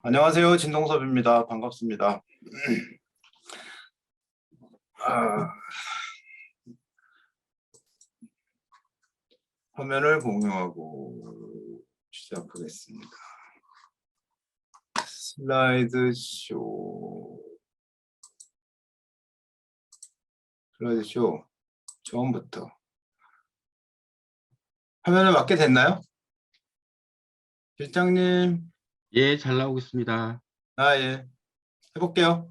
안녕하세요. 진동섭입니다. 반갑습니다. 아, 화면을 공유하고 시작하겠습니다. 슬라이드 쇼. 슬라이드 쇼 처음부터. 화면을 맞게 됐나요? 실장님. 예, 잘 나오고 있습니다. 예. 해볼게요.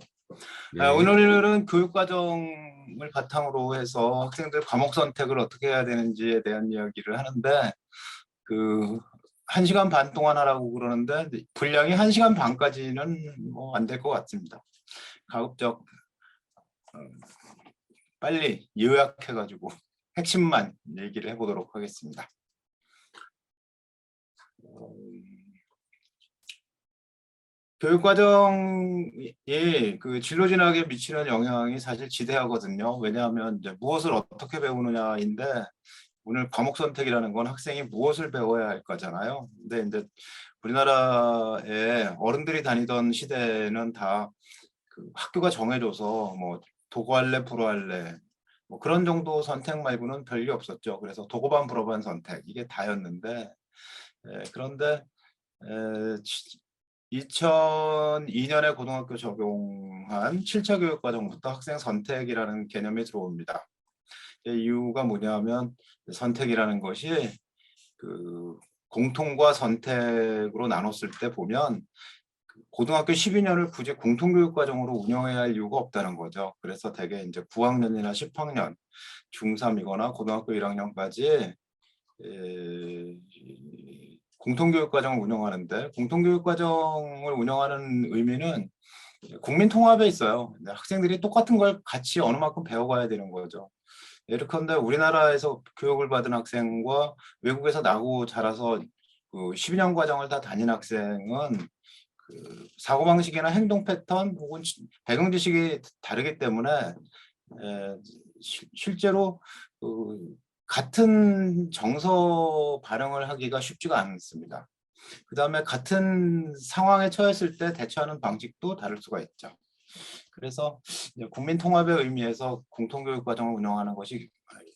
네. 오늘은 교육과정을 바탕으로 해서 학생들 과목 선택을 어떻게 해야 되는지에 대한 이야기를 하는데, 그 1시간 반 동안 하라고 그러는데 분량이 1시간 반까지는 뭐 안 될 것 같습니다. 가급적 빨리 요약해가지고 핵심만 얘기를 해보도록 하겠습니다. 교육과정이 그 진로 진학에 미치는 영향이 사실 지대하거든요. 왜냐하면 이제 무엇을 어떻게 배우느냐인데, 오늘 과목 선택이라는 건 학생이 무엇을 배워야 할 거잖아요. 근데 이제 우리나라에 어른들이 다니던 시대는 다 그 학교가 정해줘서 뭐 도고할래 불어할래 뭐 그런 정도 선택 말고는 별게 없었죠. 그래서 도고반 불어반 선택 이게 다였는데, 그런데 2002년에 고등학교 적용한 7차 교육과정부터 학생 선택이라는 개념이 들어옵니다. 이유가 뭐냐면 선택이라는 것이 그 공통과 선택으로 나눴을 때 보면 고등학교 12년을 굳이 공통교육과정으로 운영해야 할 이유가 없다는 거죠. 그래서 대개 이제 9학년이나 10학년, 중3이거나 고등학교 1학년까지 공통교육과정을 운영하는데, 공통교육과정을 운영하는 의미는 국민 통합에 있어요. 학생들이 똑같은 걸 같이 어느 만큼 배워가야 되는 거죠. 예컨대 우리나라에서 교육을 받은 학생과 외국에서 나고 자라서 그 12년 과정을 다 다닌 학생은 그 사고방식이나 행동 패턴 혹은 배경 지식이 다르기 때문에 실제로 그 같은 정서 발행을 하기가 쉽지가 않습니다. 그 다음에 같은 상황에 처했을 때 대처하는 방식도 다를 수가 있죠. 그래서 국민 통합의 의미에서 공통교육 과정을 운영하는 것이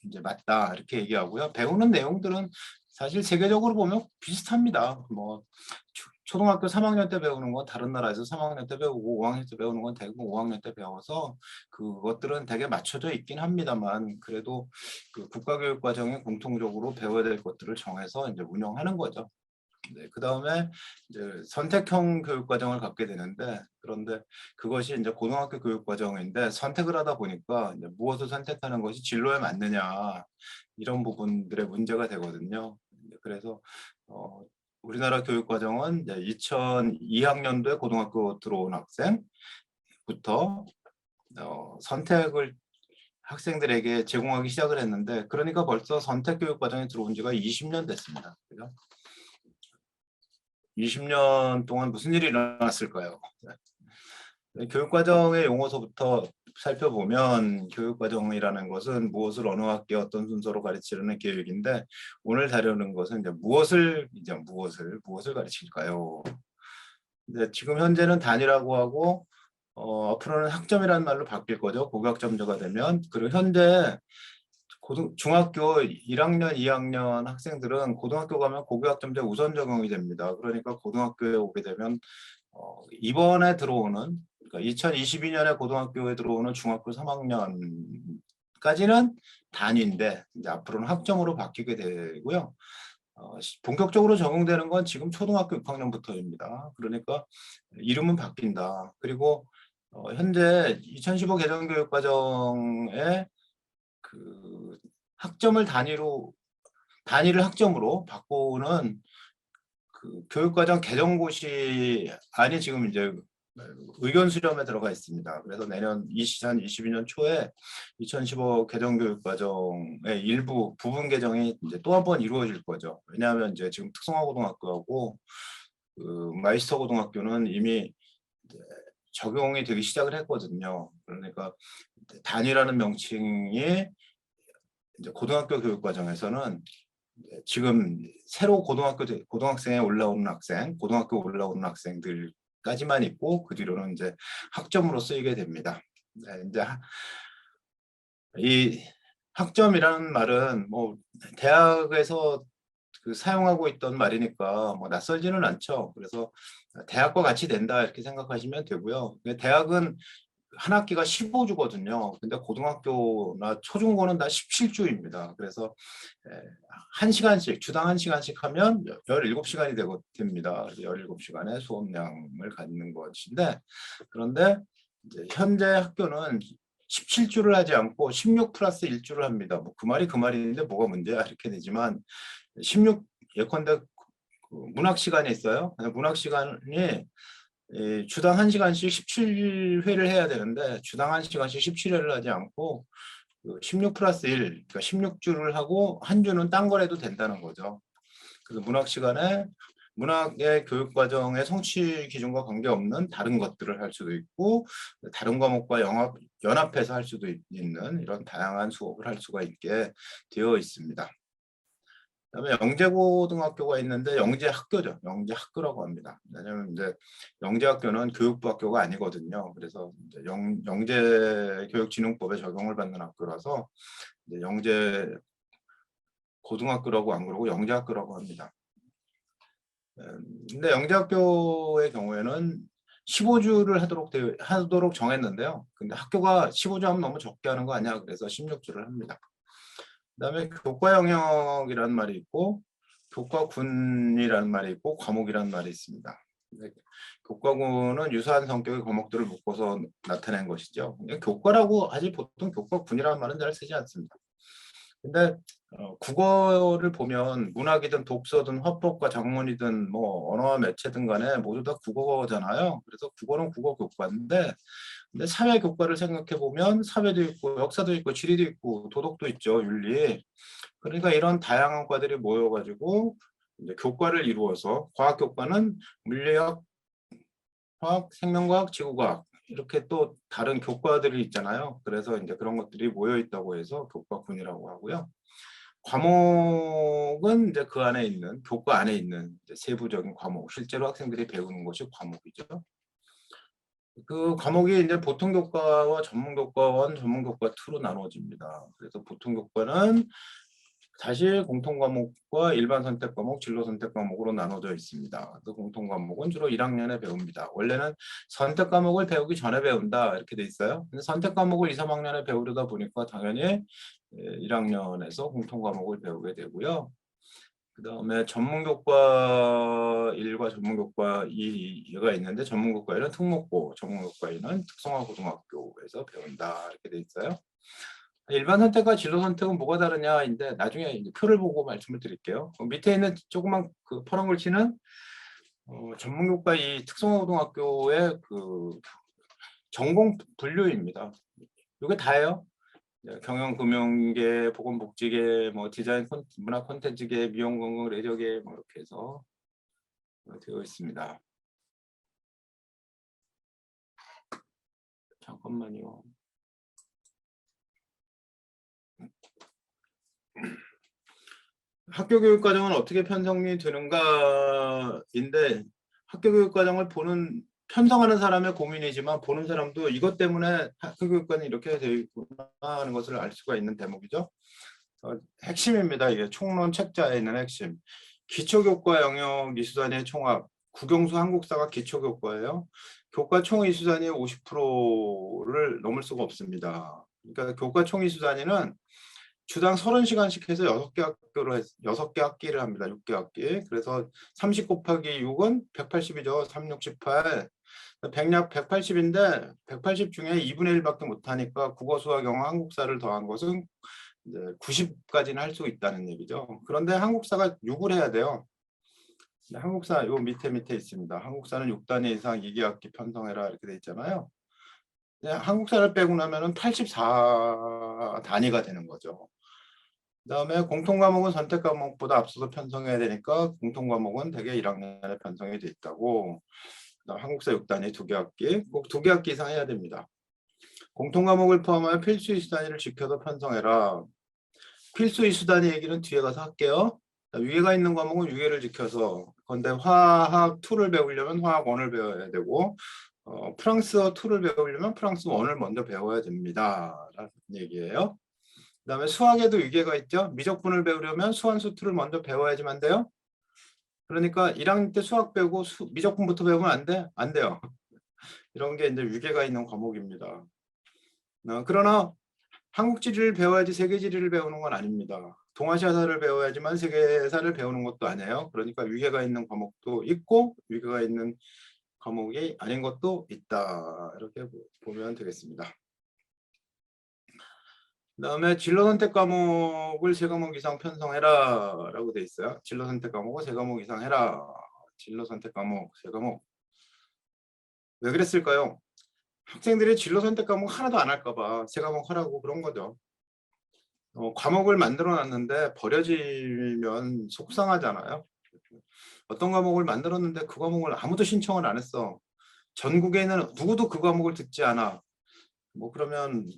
이제 맞다 이렇게 얘기하고요. 배우는 내용들은 사실 세계적으로 보면 비슷합니다. 뭐 초등학교 3학년 때 배우는 건 다른 나라에서 3학년 때 배우고 5학년 때 배우는 건 대부분 5학년 때 배워서 그것들은 되게 맞춰져 있긴 합니다만, 그래도 그 국가교육 과정에 공통적으로 배워야 될 것들을 정해서 이제 운영하는 거죠. 네, 그 다음에 이제 선택형 교육 과정을 갖게 되는데, 그런데 그것이 이제 고등학교 교육 과정인데 선택을 하다 보니까 이제 무엇을 선택하는 것이 진로에 맞느냐 이런 부분들의 문제가 되거든요. 그래서 우리나라 교육 과정은 이제 2002학년도에 고등학교 들어온 학생부터 선택을 학생들에게 제공하기 시작을 했는데, 그러니까 벌써 선택 교육 과정에 들어온 지가 20년 됐습니다. 그죠? 20년 동안 무슨 일이 일어났을까요? 교육과정의 용어서부터 살펴보면 교육과정이라는 것은 무엇을 어느 학기에 어떤 순서로 가르치려는 교육인데, 오늘 다루는 것은 이제 무엇을 가르칠까요? 이제 지금 현재는 단위라고 하고 앞으로는 학점이라는 말로 바뀔 거죠. 고교학점제가 되면. 그리고 현재 중학교 1학년, 2학년 학생들은 고등학교 가면 고교학점제 우선 적용이 됩니다. 그러니까 고등학교에 오게 되면 이번에 들어오는, 그러니까 2022년에 고등학교에 들어오는 중학교 3학년까지는 단위인데 이제 앞으로는 학점으로 바뀌게 되고요. 본격적으로 적용되는 건 지금 초등학교 6학년부터입니다. 그러니까 이름은 바뀐다. 그리고 현재 2015 개정교육과정에 그 학점을 단위를 학점으로 바꾸는 그 교육과정 개정고시 안이 지금 이제 의견 수렴에 들어가 있습니다. 그래서 내년 2022년 초에 2015 개정교육과정의 일부 부분 개정이 이제 또 한 번 이루어질 거죠. 왜냐하면 이제 지금 특성화고등학교하고 그 마이스터 고등학교는 이미 적용이 되기 시작을 했거든요. 그러니까 단위라는 명칭이 이제 고등학교 교육과정에서는 지금 새로 고등학생에 올라오는 학생, 고등학교 올라오는 학생들 까지만 있고 그 뒤로는 이제 학점으로 쓰이게 됩니다. 네, 이제 이 학점이라는 말은 뭐 대학에서 사용하고 있던 말이니까 뭐 낯설지는 않죠. 그래서 대학과 같이 된다 이렇게 생각하시면 되고요. 대학은 한 학기가 15주거든요. 근데 고등학교나 초중고는 다 17주입니다. 그래서 1시간씩, 주당 1시간씩 하면 17시간이 됩니다. 17시간의 수업량을 갖는 것인데, 그런데 이제 현재 학교는 17주를 하지 않고 16 플러스 1주를 합니다. 뭐 그 말이 그 말인데 뭐가 문제야 이렇게 되지만 16 예컨대 문학 시간이 있어요. 문학 시간이 주당 1시간씩 17회를 해야 되는데 주당 1시간씩 17회를 하지 않고 16 플러스 1, 그러니까 16주를 하고 한 주는 딴 걸 해도 된다는 거죠. 그래서 문학 시간에 문학의 교육 과정의 성취 기준과 관계없는 다른 것들을 할 수도 있고 다른 과목과 연합해서 할 수도 있는 이런 다양한 수업을 할 수가 있게 되어 있습니다. 그다음에 영재고등학교가 있는데 영재학교죠. 영재학교라고 합니다. 왜냐하면 이제 영재학교는 교육부 학교가 아니거든요. 그래서 이제 영재교육진흥법에 적용을 받는 학교라서 이제 영재고등학교라고 안 그러고 영재학교라고 합니다. 근데 영재학교의 경우에는 15주를 하도록 정했는데요. 근데 학교가 15주 하면 너무 적게 하는 거 아니야? 그래서 16주를 합니다. 그다음에 교과 영역이라는 말이 있고 교과군이라는 말이 있고 과목이라는 말이 있습니다. 교과군은 유사한 성격의 과목들을 묶어서 나타낸 것이죠. 교과라고 하지 보통 교과군이라는 말은 잘 쓰지 않습니다. 근데 국어를 보면 문학이든 독서든 화법과 작문이든 뭐 언어와 매체든 간에 모두 다 국어잖아요. 그래서 국어는 국어 교과인데 근데 사회 교과를 생각해 보면 사회도 있고 역사도 있고 지리도 있고 도덕도 있죠. 윤리. 그러니까 이런 다양한 과들이 모여가지고 이제 교과를 이루어서 과학 교과는 물리학, 화학, 생명과학, 지구과학 이렇게 또 다른 교과들이 있잖아요. 그래서 이제 그런 것들이 모여 있다고 해서 교과군이라고 하고요. 과목은 이제 그 안에 있는 교과 안에 있는 이제 세부적인 과목, 실제로 학생들이 배우는 것이 과목이죠. 그 과목이 이제 보통 교과와 전문 교과 1, 전문 교과 2로 나눠집니다. 그래서 보통 교과는 사실 공통 과목과 일반 선택 과목, 진로 선택 과목으로 나눠져 있습니다. 그 공통 과목은 주로 1학년에 배웁니다. 원래는 선택 과목을 배우기 전에 배운다 이렇게 돼 있어요. 근데 선택 과목을 2, 3학년에 배우려다 보니까 당연히 1학년에서 공통 과목을 배우게 되고요. 그다음에 전문교과 1과 전문교과 2가 있는데 전문교과 1은 특목고, 전문교과 2는 특성화고등학교에서 배운다 이렇게 돼 있어요. 일반 선택과 진로 선택은 뭐가 다르냐인데 나중에 이제 표를 보고 말씀을 드릴게요. 밑에 있는 조그만 그 파란 글씨는 전문교과 2 특성화고등학교의 그 전공 분류입니다. 이게 다예요. 경영금융계, 보건복지계, 뭐 디자인, 문화 콘텐츠계, 미용관광, 레저계 뭐 이렇게 해서 되어 있습니다. 잠깐만요. 학교교육과정은 어떻게 편성이 되는가인데 학교교육과정을 편성하는 사람의 고민이지만 보는 사람도 이것 때문에 학교교육과는 이렇게 되어 있구나 하는 것을 알 수가 있는 대목이죠. 핵심입니다. 이게 총론 책자에 있는 핵심. 기초교과 영역 이수단위의 총합. 국영수 한국사가 기초교과예요. 교과 총 이수단위 50%를 넘을 수가 없습니다. 그러니까 교과 총 이수단위는 주당 30시간씩 해서 6개 학기를 합니다. 6개 학기. 그래서 30 곱하기 6은 180이죠. 3, 6, 18. 백약 180인데 180 중에 2분의 1밖에 못하니까 국어, 수학, 영어, 한국사를 더한 것은 이제 90까지는 할 수 있다는 얘기죠. 그런데 한국사가 6을 해야 돼요. 한국사 요 밑에 있습니다. 한국사는 6단위 이상 2개 학기 편성해라 이렇게 돼 있잖아요. 한국사를 빼고 나면은 84단위가 되는 거죠. 그다음에 공통과목은 선택과목보다 앞서서 편성해야 되니까 공통과목은 대개 1학년에 편성이 돼 있다고. 한국사 6단위 2개 학기, 꼭 2개 학기 이상 해야 됩니다. 공통과목을 포함하여 필수 이수 단위를 지켜서 편성해라. 필수 이수 단위 얘기는 뒤에 가서 할게요. 위에가 있는 과목은 위에를 지켜서 그런데 화학 2를 배우려면 화학 1을 배워야 되고 프랑스어 2를 배우려면 프랑스 1을 먼저 배워야 됩니다. 라는 얘기예요. 그다음에 수학에도 위계가 있죠. 미적분을 배우려면 수한수 2를 먼저 배워야지만 돼요. 그러니까 1학년 때 수학 배우고 미적분부터 배우면 안 돼? 안 돼요. 이런 게 이제 위계가 있는 과목입니다. 그러나 한국 지리를 배워야지 세계 지리를 배우는 건 아닙니다. 동아시아사를 배워야지만 세계사를 배우는 것도 아니에요. 그러니까 위계가 있는 과목도 있고 위계가 있는 과목이 아닌 것도 있다. 이렇게 보면 되겠습니다. 그다음에 진로 선택 과목을 3과목 이상 편성해라 라고 돼 있어요. 진로 선택 과목을 3과목 이상 해라. 진로 선택 과목 3과목. 왜 그랬을까요? 학생들이 진로 선택 과목 하나도 안 할까 봐 3과목 하라고 그런 거죠. 과목을 만들어 놨는데 버려지면 속상하잖아요. 어떤 과목을 만들었는데 그 과목을 아무도 신청을 안 했어. 전국에 있는 누구도 그 과목을 듣지 않아. 뭐 그러면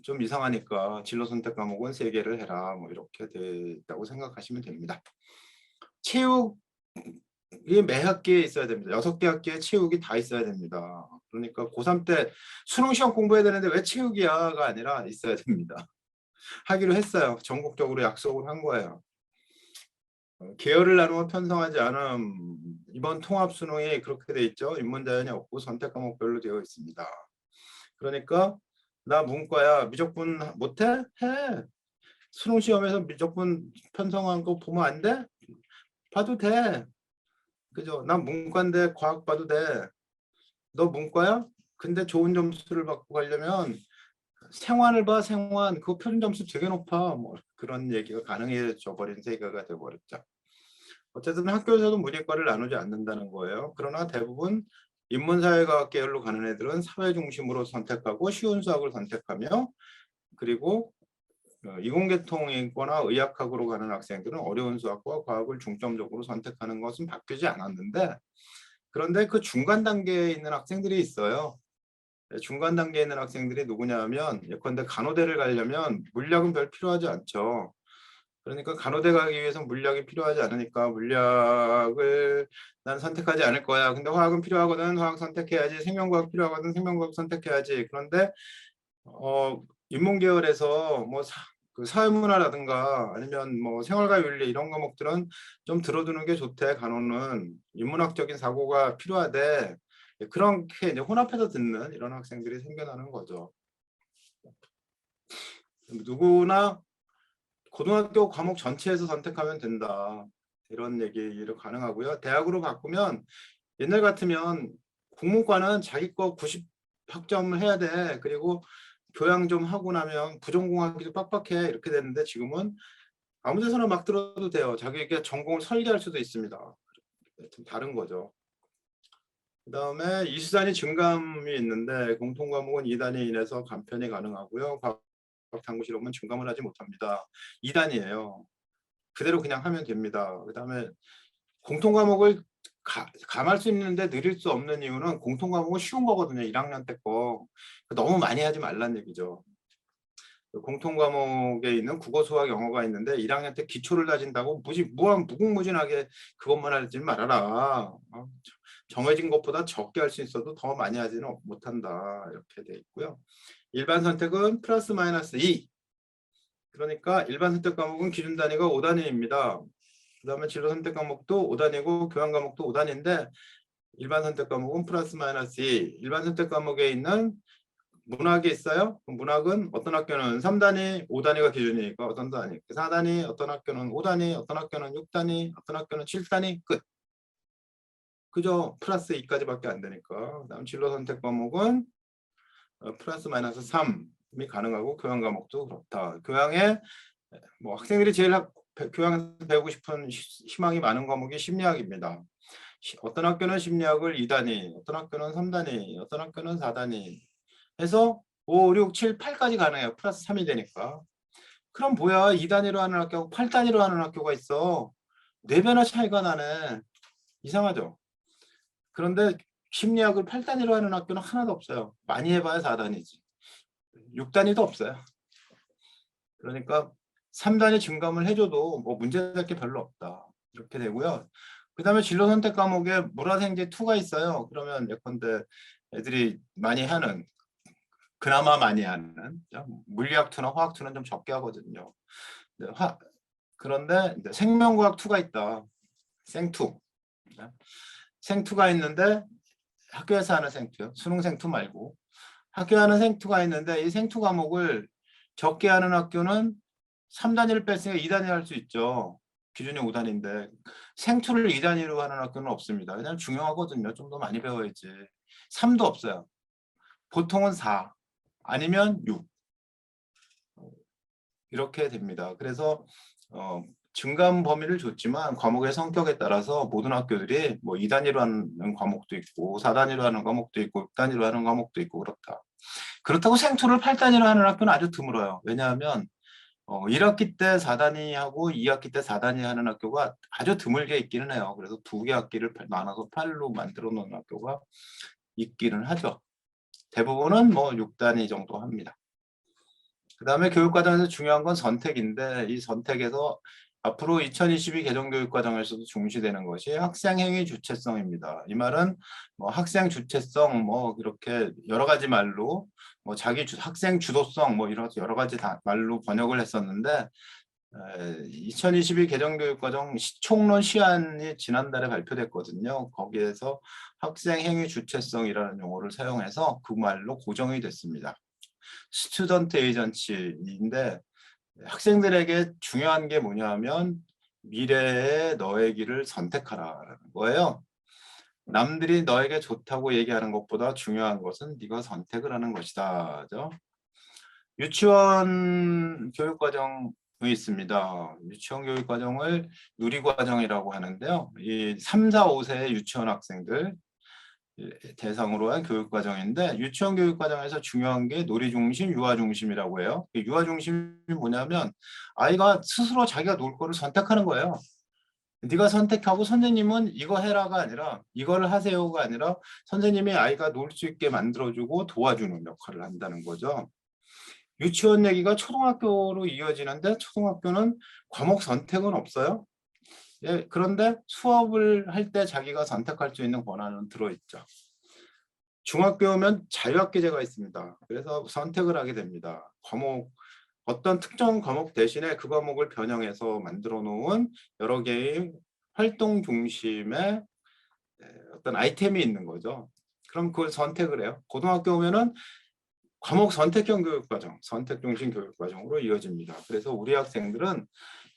좀 이상하니까 진로 선택 과목은 3개를 해라. 뭐 이렇게 돼 있다고 생각하시면 됩니다. 체육이 매 학기에 있어야 됩니다. 6개 학기에 체육이 다 있어야 됩니다. 그러니까 고3 때 수능 시험 공부해야 되는데 왜 체육이야가 아니라 있어야 됩니다. 하기로 했어요. 전국적으로 약속을 한 거예요. 계열을 나누어 편성하지 않음. 이번 통합 수능이 그렇게 돼 있죠. 인문 자연이 없고 선택 과목별로 되어 있습니다. 그러니까 나 문과야. 미적분 못해? 해. 수능 시험에서 미적분 편성한 거 보면 안 돼? 봐도 돼. 그죠? 난 문과인데 과학 봐도 돼. 너 문과야? 근데 좋은 점수를 받고 가려면 생환을 봐. 생환. 그거 표준 점수 되게 높아. 뭐 그런 얘기가 가능해져 버린 세계가 되어 버렸죠. 어쨌든 학교에서도 문이과를 나누지 않는다는 거예요. 그러나 대부분 인문사회과학 계열로 가는 애들은 사회 중심으로 선택하고 쉬운 수학을 선택하며, 그리고 이공계통이거나 의학학으로 가는 학생들은 어려운 수학과 과학을 중점적으로 선택하는 것은 바뀌지 않았는데, 그런데 그 중간 단계에 있는 학생들이 있어요. 중간 단계에 있는 학생들이 누구냐면, 예컨대 간호대를 가려면 물리학은 별 필요하지 않죠. 그러니까 간호대 가기 위해서 물리학이 필요하지 않으니까 물리학을 난 선택하지 않을 거야. 근데 화학은 필요하거든. 화학 선택해야지. 생명과학 필요하거든. 생명과학 선택해야지. 그런데 인문계열에서 뭐 그 사회문화라든가 아니면 뭐 생활과 윤리 이런 과목들은 좀 들어두는 게 좋대. 간호는 인문학적인 사고가 필요하대. 그렇게 이제 혼합해서 듣는 이런 학생들이 생겨나는 거죠. 누구나 고등학교 과목 전체에서 선택하면 된다. 이런 얘기를 가능하고요. 대학으로 바꾸면 옛날 같으면 국문과는 자기 거 90학점을 해야 돼. 그리고 교양 좀 하고 나면 부전공하기도 빡빡해. 이렇게 됐는데 지금은 아무 데서나 막 들어도 돼요. 자기에게 전공을 설계할 수도 있습니다. 좀 다른 거죠. 그 다음에 이수단위 증감이 있는데 공통과목은 2단위 이내에서 간편이 가능하고요. 탐구 실험은 증감을 하지 못합니다. 2단이에요. 그대로 그냥 하면 됩니다. 그 다음에 공통과목을 감할 수 있는데 느릴 수 없는 이유는 공통과목은 쉬운 거거든요. 1학년 때 거. 너무 많이 하지 말란 얘기죠. 공통과목에 있는 국어, 수학, 영어가 있는데 1학년 때 기초를 다진다고 무궁무진하게 그것만 하지 말아라. 정해진 것보다 적게 할 수 있어도 더 많이 하지는 못한다. 이렇게 돼 있고요. 일반 선택은 플러스 마이너스 2. 그러니까 일반 선택 과목은 기준 단위가 5단위입니다. 그 다음에 진로 선택 과목도 5단위고 교양 과목도 5단위인데 일반 선택 과목은 플러스 마이너스 2. 일반 선택 과목에 있는 문학이 있어요. 문학은 어떤 학교는 3단위, 5단위가 기준이니까 어떤 단위, 4단위, 어떤 학교는 5단위, 어떤 학교는 6단위, 어떤 학교는 7단위, 끝. 그죠? 플러스 2까지밖에 안 되니까. 그다음 진로 선택 과목은 플러스 마이너스 3이 가능하고 교양 과목도 그렇다. 교양에 뭐 학생들이 제일 교양에서 배우고 싶은 희망이 많은 과목이 심리학입니다. 어떤 학교는 심리학을 2단위, 어떤 학교는 3단위, 어떤 학교는 4단위 해서 5, 6, 7, 8까지 가능해요. 플러스 3이 되니까. 그럼 뭐야? 2단위로 하는 학교하고 8단위로 하는 학교가 있어. 4배나 차이가 나네. 이상하죠? 그런데 심리학을 8단위로 하는 학교는 하나도 없어요. 많이 해봐야 4단위지. 6단위도 없어요. 그러니까 3단위 증감을 해줘도 뭐 문제될 게 별로 없다. 이렇게 되고요. 그다음에 진로 선택 과목에 물화생제 2가 있어요. 그러면 예컨대 애들이 많이 하는, 그나마 많이 하는 물리학 2나 화학 2는 좀 적게 하거든요. 그런데 이제 생명과학 2가 있다. 생2. 생2가 있는데 학교에서 하는 생2요. 수능 생2 말고. 학교 하는 생2가 있는데 이 생2 과목을 적게 하는 학교는 3단위를 뺐으니까 2단위 할 수 있죠. 기준이 5단위인데 생2를 2단위로 하는 학교는 없습니다. 왜냐하면 중요하거든요. 좀 더 많이 배워야지. 3도 없어요. 보통은 4 아니면 6 이렇게 됩니다. 그래서 증감 범위를 줬지만 과목의 성격에 따라서 모든 학교들이 뭐 2단위로 하는 과목도 있고 4단위로 하는 과목도 있고 6단위로 하는 과목도 있고 그렇다. 그렇다고 생2를 8단위로 하는 학교는 아주 드물어요. 왜냐하면 1학기 때 4단위하고 2학기 때 4단위 하는 학교가 아주 드물게 있기는 해요. 그래서 2개 학기를 나눠서 8로 만들어 놓은 학교가 있기는 하죠. 대부분은 뭐 6단위 정도 합니다. 그 다음에 교육과정에서 중요한 건 선택인데 이 선택에서 앞으로 2022 개정교육과정에서도 중시되는 것이 학생행위 주체성입니다. 이 말은 뭐 학생 주체성 뭐 이렇게 여러 가지 말로 뭐 학생 주도성 뭐 이런 여러 가지 말로 번역을 했었는데 2022 개정교육과정 총론 시안이 지난달에 발표됐거든요. 거기에서 학생행위 주체성이라는 용어를 사용해서 그 말로 고정이 됐습니다. 스튜던트 에이전시인데 학생들에게 중요한 게 뭐냐면 미래의 너의 길을 선택하라는 거예요. 남들이 너에게 좋다고 얘기하는 것보다 중요한 것은 네가 선택을 하는 것이다. 유치원 교육과정이 있습니다. 유치원 교육과정을 누리과정이라고 하는데요. 이 3, 4, 5세의 유치원 학생들 대상으로 한 교육과정인데 유치원 교육과정에서 중요한 게 놀이중심, 유아중심이라고 해요. 유아중심이 뭐냐면 아이가 스스로 자기가 놀 거를 선택하는 거예요. 네가 선택하고 선생님은 이거 해라가 아니라 이거를 하세요가 아니라 선생님이 아이가 놀 수 있게 만들어주고 도와주는 역할을 한다는 거죠. 유치원 얘기가 초등학교로 이어지는데 초등학교는 과목 선택은 없어요. 예, 그런데 수업을 할 때 자기가 선택할 수 있는 권한은 들어있죠. 중학교 오면 자유학기제가 있습니다. 그래서 선택을 하게 됩니다. 어떤 특정 과목 대신에 그 과목을 변형해서 만들어 놓은 여러 개의 활동 중심의 어떤 아이템이 있는 거죠. 그럼 그걸 선택을 해요. 고등학교 오면은 과목 선택형 교육과정, 선택 중심 교육과정으로 이어집니다. 그래서 우리 학생들은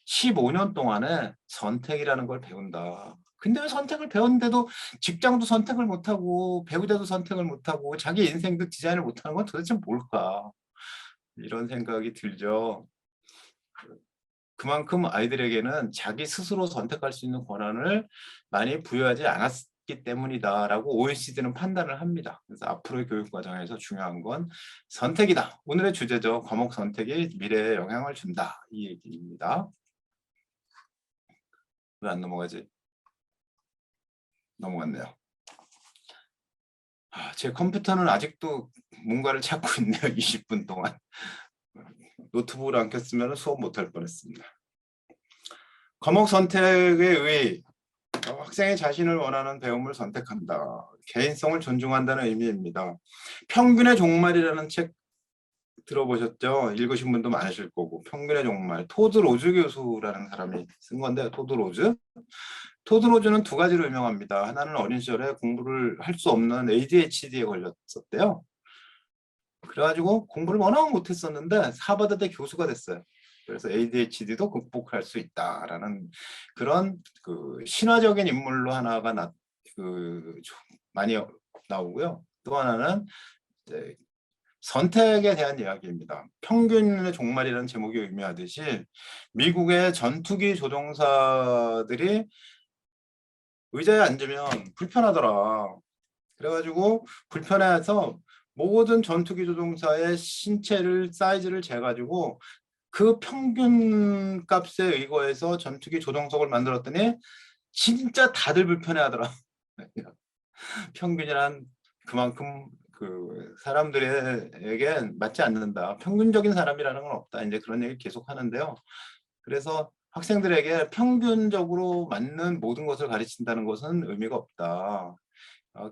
15년 동안에 선택이라는 걸 배운다. 근데 왜 선택을 배웠는데도 직장도 선택을 못하고 배우자도 선택을 못하고 자기 인생도 디자인을 못하는 건 도대체 뭘까? 이런 생각이 들죠. 그만큼 아이들에게는 자기 스스로 선택할 수 있는 권한을 많이 부여하지 않았기 때문이다라고 OECD는 판단을 합니다. 그래서 앞으로의 교육 과정에서 중요한 건 선택이다. 오늘의 주제죠. 과목 선택이 미래에 영향을 준다. 이 얘기입니다. 왜 안 넘어가지? 넘어갔네요. 제 컴퓨터는 아직도 뭔가를 찾고 있네요. 20분 동안. 노트북을 안 켰으면 수업 못할 뻔했습니다. 과목 선택에 의해 학생이 자신을 원하는 배움을 선택한다. 개인성을 존중한다는 의미입니다. 평균의 종말이라는 책 들어보셨죠? 읽으신 분도 많으실 거고. 평균의 종말. 토드 로즈 교수라는 사람이 쓴 건데 토드 로즈. 토드 로즈는 두 가지로 유명합니다. 하나는 어린 시절에 공부를 할 수 없는 ADHD에 걸렸었대요. 그래가지고 공부를 워낙 못했었는데 하버드대 교수가 됐어요. 그래서 ADHD도 극복할 수 있다라는 그런 그 신화적인 인물로 하나가 많이 나오고요. 또 하나는 이제 선택에 대한 이야기입니다. 평균의 종말이라는 제목이 의미하듯이 미국의 전투기 조종사들이 의자에 앉으면 불편하더라. 그래가지고 불편해서 모든 전투기 조종사의 신체를 사이즈를 재가지고 그 평균 값에 의거해서 전투기 조종석을 만들었더니 진짜 다들 불편해하더라. 평균이란 그만큼 그 사람들에게 맞지 않는다. 평균적인 사람이라는 건 없다. 이제 그런 얘기 계속 하는데요. 그래서 학생들에게 평균적으로 맞는 모든 것을 가르친다는 것은 의미가 없다.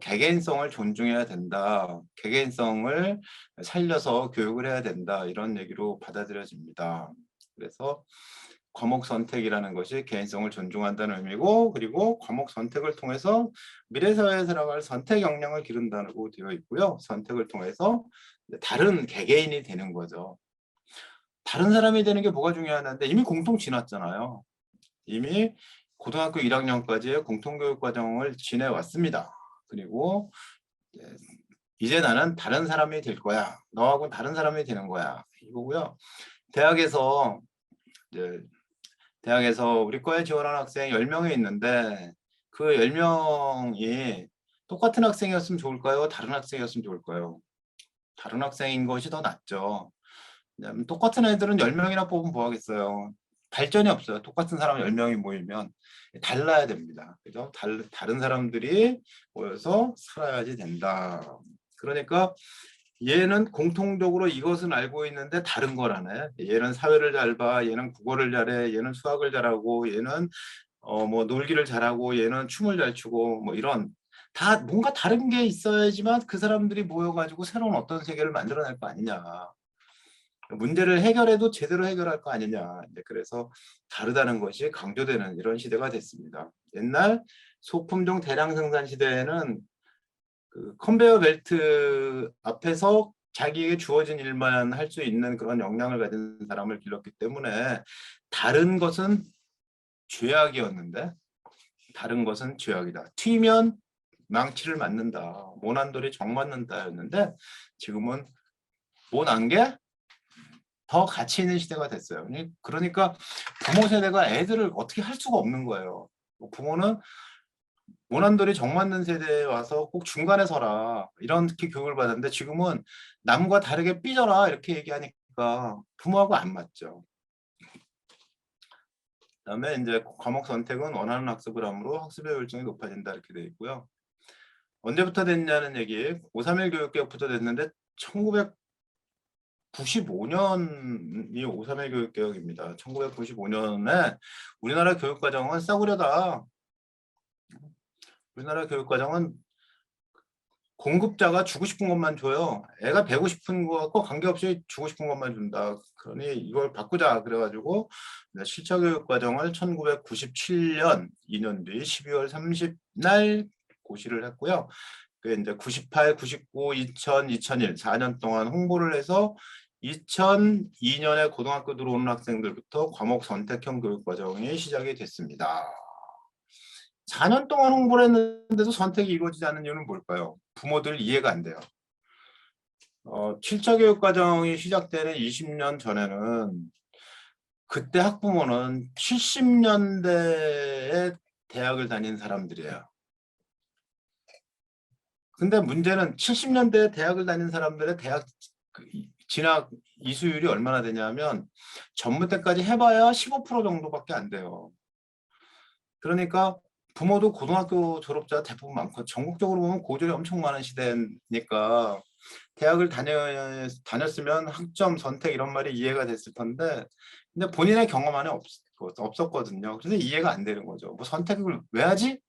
개개인성을 존중해야 된다. 개개인성을 살려서 교육을 해야 된다. 이런 얘기로 받아들여집니다. 그래서 과목 선택이라는 것이 개인성을 존중한다는 의미고, 그리고 과목 선택을 통해서 미래 사회에 살아갈 선택 역량을 기른다고 되어 있고요. 선택을 통해서 다른 개개인이 되는 거죠. 다른 사람이 되는 게 뭐가 중요하는데 이미 공통 지났잖아요. 이미 고등학교 1학년까지의 공통교육 과정을 지내왔습니다. 그리고 이제 나는 다른 사람이 될 거야. 너하고 다른 사람이 되는 거야. 이거고요. 대학에서 이제 대학에서 우리 과에 지원한 학생 10명이 있는데 그 10명이 똑같은 학생이었으면 좋을까요? 다른 학생이었으면 좋을까요? 다른 학생인 것이 더 낫죠. 왜냐하면 똑같은 애들은 10명이나 뽑으면 뭐 하겠어요. 발전이 없어요. 똑같은 사람 10명이 모이면 달라야 됩니다. 그죠? 다른 사람들이 모여서 살아야지 된다. 그러니까 얘는 공통적으로 이것은 알고 있는데 다른 거라네. 얘는 사회를 잘 봐, 얘는 국어를 잘해, 얘는 수학을 잘하고, 얘는 뭐 놀기를 잘하고, 얘는 춤을 잘 추고, 뭐 이런 다 뭔가 다른 게 있어야지만 그 사람들이 모여가지고 새로운 어떤 세계를 만들어낼 거 아니냐. 문제를 해결해도 제대로 해결할 거 아니냐. 그래서 다르다는 것이 강조되는 이런 시대가 됐습니다. 옛날 소품종 대량 생산 시대에는 그 컨베이어 벨트 앞에서 자기에게 주어진 일만 할 수 있는 그런 역량을 가진 사람을 길렀기 때문에 다른 것은 죄악이었는데 다른 것은 죄악이다. 튀면 망치를 맞는다. 모난돌이 정 맞는다였는데 지금은 모난 게 더 가치 있는 시대가 됐어요. 그러니까 부모 세대가 애들을 어떻게 할 수가 없는 거예요. 부모는 모난돌이 정 맞는 세대에 와서 꼭 중간에 서라 이렇게 교육을 받았는데 지금은 남과 다르게 삐져라 이렇게 얘기하니까 부모하고 안 맞죠. 그다음에 이제 과목 선택은 원하는 학습을 함으로 학습의 효율성이 높아진다 이렇게 되어 있고요. 언제부터 됐냐는 얘기, 531 교육개혁부터 됐는데 1995년이 531 교육개혁입니다. 1995년에 우리나라 교육과정은 싸구려다. 우리나라 교육과정은 공급자가 주고 싶은 것만 줘요. 애가 배고 싶은 거 갖고 관계없이 주고 싶은 것만 준다. 그러니 이걸 바꾸자. 그래가지고 실처교육과정을 1997년 2년 뒤 12월 30날 고시를 했고요. 그 이제 98, 99, 2000, 2001 4년 동안 홍보를 해서 2002년에 고등학교 들어오는 학생들부터 과목 선택형 교육과정이 시작이 됐습니다. 4년 동안 홍보를 했는데도 선택이 이루어지지 않는 이유는 뭘까요? 부모들 이해가 안 돼요. 7차 교육과정이 시작되는 20년 전에는 그때 학부모는 70년대에 대학을 다닌 사람들이에요. 근데 문제는 70년대에 대학을 다닌 사람들의 대학 진학 이수율이 얼마나 되냐면 전무 때까지 해봐야 15% 정도밖에 안 돼요. 그러니까 부모도 고등학교 졸업자 대부분 많고 전국적으로 보면 고졸이 엄청 많은 시대니까 대학을 다녔으면 학점, 선택 이런 말이 이해가 됐을 텐데 근데 본인의 경험 안에 없었거든요. 그래서 이해가 안 되는 거죠. 뭐 선택을 왜 하지?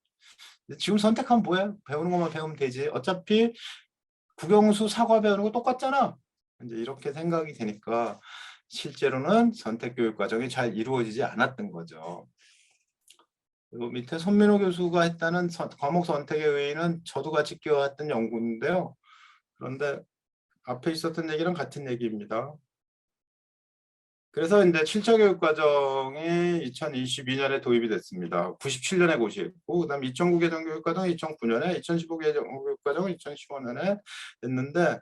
지금 선택하면 뭐야? 배우는 것만 배우면 되지. 어차피 국영수 사과 배우는 거 똑같잖아. 이제 이렇게 생각이 되니까 실제로는 선택교육 과정이 잘 이루어지지 않았던 거죠. 그리고 밑에 손민호 교수가 했다는 과목 선택의 의의는 저도 같이 끼워왔던 연구인데요. 그런데 앞에 있었던 얘기랑 같은 얘기입니다. 그래서 이제 7차 교육 과정이 2022년에 도입이 됐습니다. 97년에 고시했고, 그다음 2009 개정 교육 과정 2009년에, 2015 개정 교육 과정 2015년에 됐는데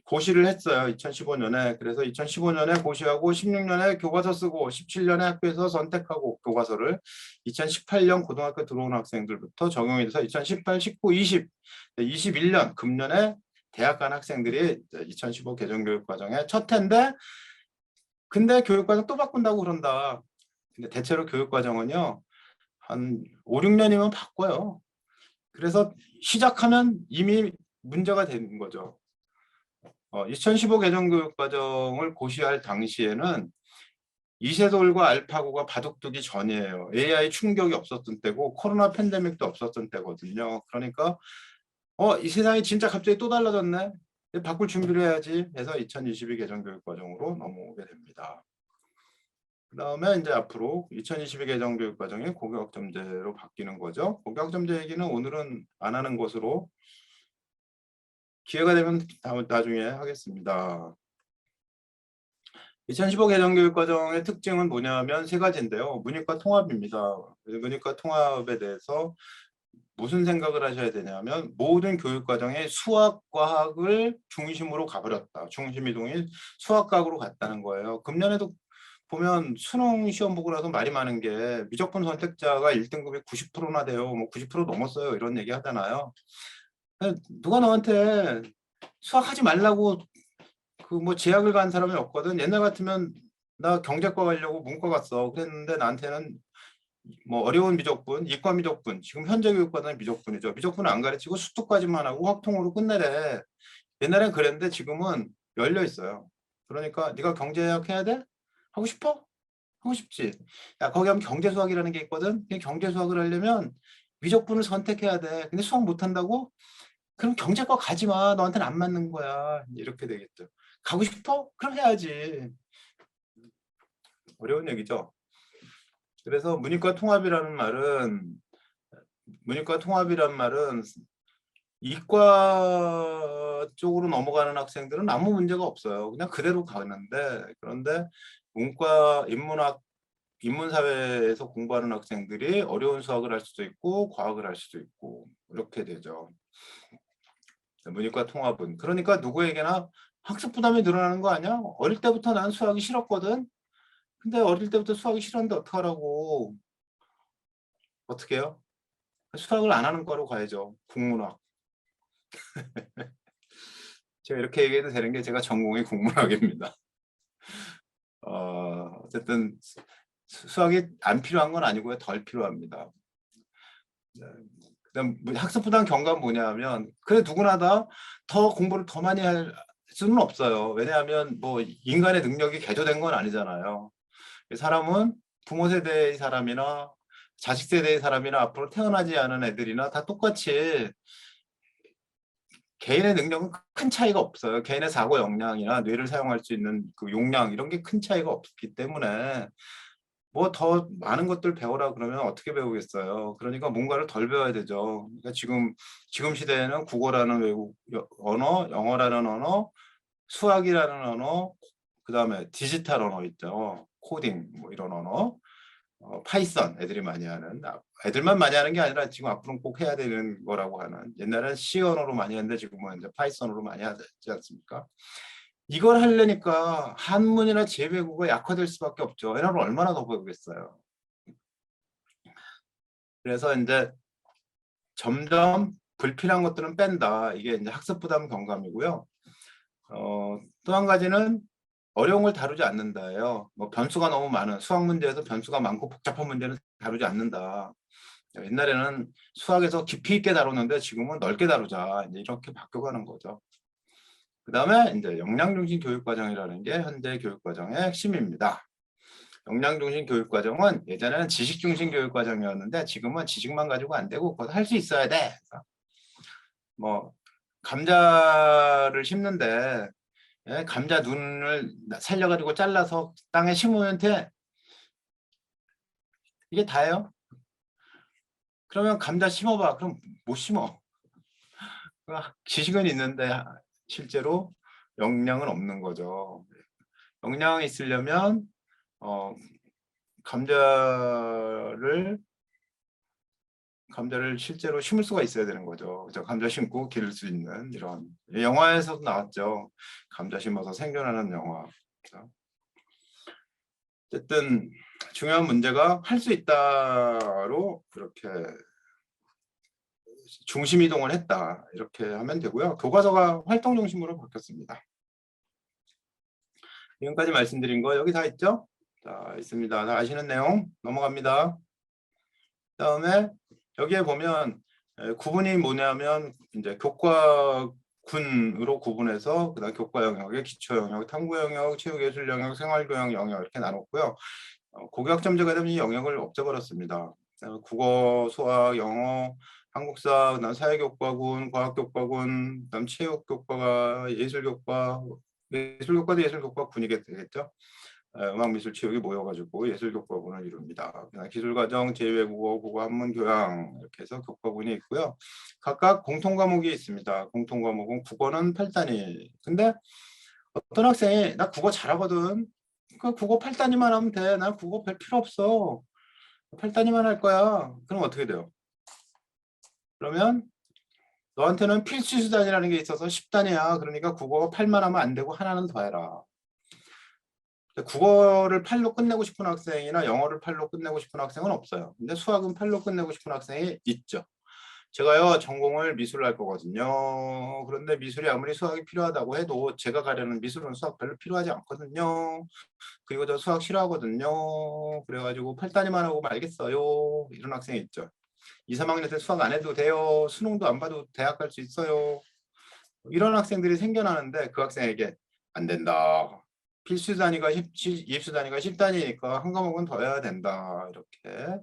고시를 했어요. 2015년에. 그래서 2015년에 고시하고 16년에 교과서 쓰고 17년에 학교에서 선택하고 교과서를 2018년 고등학교 들어오는 학생들부터 적용이 돼서 2018, 19, 20, 21년 금년에 대학 간 학생들이 2015 개정 교육 과정의 첫 해인데 근데 교육과정 또 바꾼다고 그런다. 근데 대체로 교육과정은요. 한 5, 6년이면 바꿔요. 그래서 시작하면 이미 문제가 되는 거죠. 2015 개정 교육과정을 고시할 당시에는 이세돌과 알파고가 바둑두기 전이에요. AI 충격이 없었던 때고 코로나 팬데믹도 없었던 때거든요. 그러니까 이 세상이 진짜 갑자기 또 달라졌네. 바꿀 준비를 해야지 해서 2022 개정교육과정으로 넘어오게 됩니다. 그 다음에 이제 앞으로 2022 개정교육과정이 고교학점제로 바뀌는 거죠. 고교학점제 얘기는 오늘은 안 하는 것으로 기회가 되면 나중에 하겠습니다. 2015 개정교육과정의 특징은 뭐냐면 세 가지인데요. 문이과 통합입니다. 문이과 통합에 대해서 무슨 생각을 하셔야 되냐면 모든 교육과정에 수학, 과학을 중심으로 가버렸다. 중심이동이 수학과학으로 갔다는 거예요. 금년에도 보면 수능 시험 보고 나서 말이 많은 게 미적분 선택자가 1등급이 90%나 돼요. 뭐 90% 넘었어요. 이런 얘기 하잖아요. 누가 너한테 수학하지 말라고 그 뭐 제약을 간 사람이 없거든. 옛날 같으면 나 경제과 가려고 문과 갔어. 그랬는데 나한테는 뭐 어려운 미적분, 이과 미적분, 지금 현재 교육과는 미적분이죠. 미적분을 안 가르치고 수투까지만 하고 확통으로 끝내래. 옛날엔 그랬는데 지금은 열려 있어요. 그러니까 네가 경제학 해야 돼? 하고 싶어? 하고 싶지. 야, 거기 하면 경제수학이라는 게 있거든. 경제수학을 하려면 미적분을 선택해야 돼. 근데 수학 못 한다고? 그럼 경제과 가지 마. 너한테는 안 맞는 거야. 이렇게 되겠죠. 가고 싶어? 그럼 해야지. 어려운 얘기죠. 그래서 문이과 통합이란 말은 이과 쪽으로 넘어가는 학생들은 아무 문제가 없어요. 그냥 그대로 가는데, 그런데 문과 인문사회에서 공부하는 학생들이 어려운 수학을 할 수도 있고 과학을 할 수도 있고 이렇게 되죠. 문이과 통합은 그러니까 누구에게나 학습 부담이 늘어나는 거 아니야? 어릴 때부터 난 수학이 싫었거든. 근데 어릴 때부터 수학이 싫었는데 어떡하라고. 어떻게 해요? 수학을 안 하는 과로 가야죠. 국문학. 제가 이렇게 얘기해도 되는 게 제가 전공이 국문학입니다. 어쨌든 수학이 안 필요한 건 아니고요. 덜 필요합니다. 그다음 학습 부담 경감은 뭐냐면 그래 누구나 다 더 공부를 더 많이 할 수는 없어요. 왜냐하면 뭐 인간의 능력이 개조된 건 아니잖아요. 사람은 부모 세대의 사람이나 자식 세대의 사람이나 앞으로 태어나지 않은 애들이나 다 똑같이 개인의 능력은 큰 차이가 없어요. 개인의 사고 역량이나 뇌를 사용할 수 있는 그 용량 이런 게 큰 차이가 없기 때문에 뭐 더 많은 것들 배우라 그러면 어떻게 배우겠어요. 그러니까 뭔가를 덜 배워야 되죠. 그러니까 지금 시대에는 국어라는 외국 언어, 영어라는 언어, 수학이라는 언어, 그다음에 디지털 언어 있죠. 코딩 뭐 이런 언어. 파이썬 애들이 많이 하는 애들만 많이 하는 게 아니라 지금 앞으로는 꼭 해야 되는 거라고 하는 옛날엔 C 언어로 많이 했는데 지금은 이제 파이썬으로 많이 하지 않습니까? 이걸 하려니까 한문이나 재외국어 약화될 수밖에 없죠. 얘네를 얼마나 더 배우겠어요. 그래서 이제 점점 불필요한 것들은 뺀다. 이게 이제 학습 부담 경감이고요. 또 한 가지는 어려운 걸 다루지 않는다예요. 뭐 변수가 너무 많은 수학 문제에서 변수가 많고 복잡한 문제는 다루지 않는다. 옛날에는 수학에서 깊이 있게 다루는데 지금은 넓게 다루자. 이제 이렇게 바뀌어가는 거죠. 그 다음에 이제 역량중심 교육과정이라는 게 현재 교육과정의 핵심입니다. 역량중심 교육과정은 예전에는 지식중심 교육과정이었는데 지금은 지식만 가지고 안 되고 그거 할 수 있어야 돼. 뭐 감자를 심는데 감자 눈을 살려가지고 잘라서 땅에 심으면 돼. 이게 다예요? 그러면 감자 심어봐. 그럼 못 심어. 지식은 있는데 실제로 역량은 없는 거죠. 역량이 있으려면 감자를 실제로 심을 수가 있어야 되는 거죠. 그죠? 감자 심고 기를 수 있는 이런 영화에서도 나왔죠. 감자 심어서 생존하는 영화. 그죠? 어쨌든 중요한 문제가 할 수 있다로 그렇게 중심 이동을 했다. 이렇게 하면 되고요. 교과서가 활동 중심으로 바뀌었습니다. 지금까지 말씀드린 거 여기 다 있죠? 자, 있습니다. 다 아시는 내용 넘어갑니다. 그다음에 여기에 보면 구분이 뭐냐면 이제 교과 군으로 구분해서 그다음 교과 영역에 기초 영역, 탐구 영역, 체육 예술 영역, 생활교양 영역 이렇게 나눴고요. 고교학점제가 되면 이 영역을 없애버렸습니다. 국어, 수학, 영어, 한국사, 그다음 사회교과군, 과학교과군, 그다음 체육교과가 예술교과도 예술교과군이게 되겠죠. 음악미술체육이 모여가지고 예술교과군을 이룹니다. 기술과정, 제2외국어, 국어, 한문, 교양 이렇게 해서 교과군이 있고요. 각각 공통과목이 있습니다. 공통과목은 국어는 8단위. 근데 어떤 학생이 나 국어 잘하거든. 그 국어 8단위만 하면 돼. 나 국어 별 필요 없어. 8단위만 할 거야. 그럼 어떻게 돼요? 그러면 너한테는 필수 수단이라는 게 있어서 10단위야. 그러니까 국어가 8만 하면 안 되고 하나는 더 해라. 국어를 8로 끝내고 싶은 학생이나 영어를 8로 끝내고 싶은 학생은 없어요. 근데 수학은 8로 끝내고 싶은 학생이 있죠. 제가요 전공을 미술을 할 거거든요. 그런데 미술이 아무리 수학이 필요하다고 해도 제가 가려는 미술은 수학 별로 필요하지 않거든요. 그리고 저 수학 싫어하거든요. 그래가지고 8단위만 하고 말겠어요. 이런 학생이 있죠. 2, 3학년 때 수학 안 해도 돼요. 수능도 안 봐도 대학 갈 수 있어요. 이런 학생들이 생겨나는데 그 학생에게 안 된다. 필수 단위가 입수 단위가 10단위니까 한 과목은 더 해야 된다. 이렇게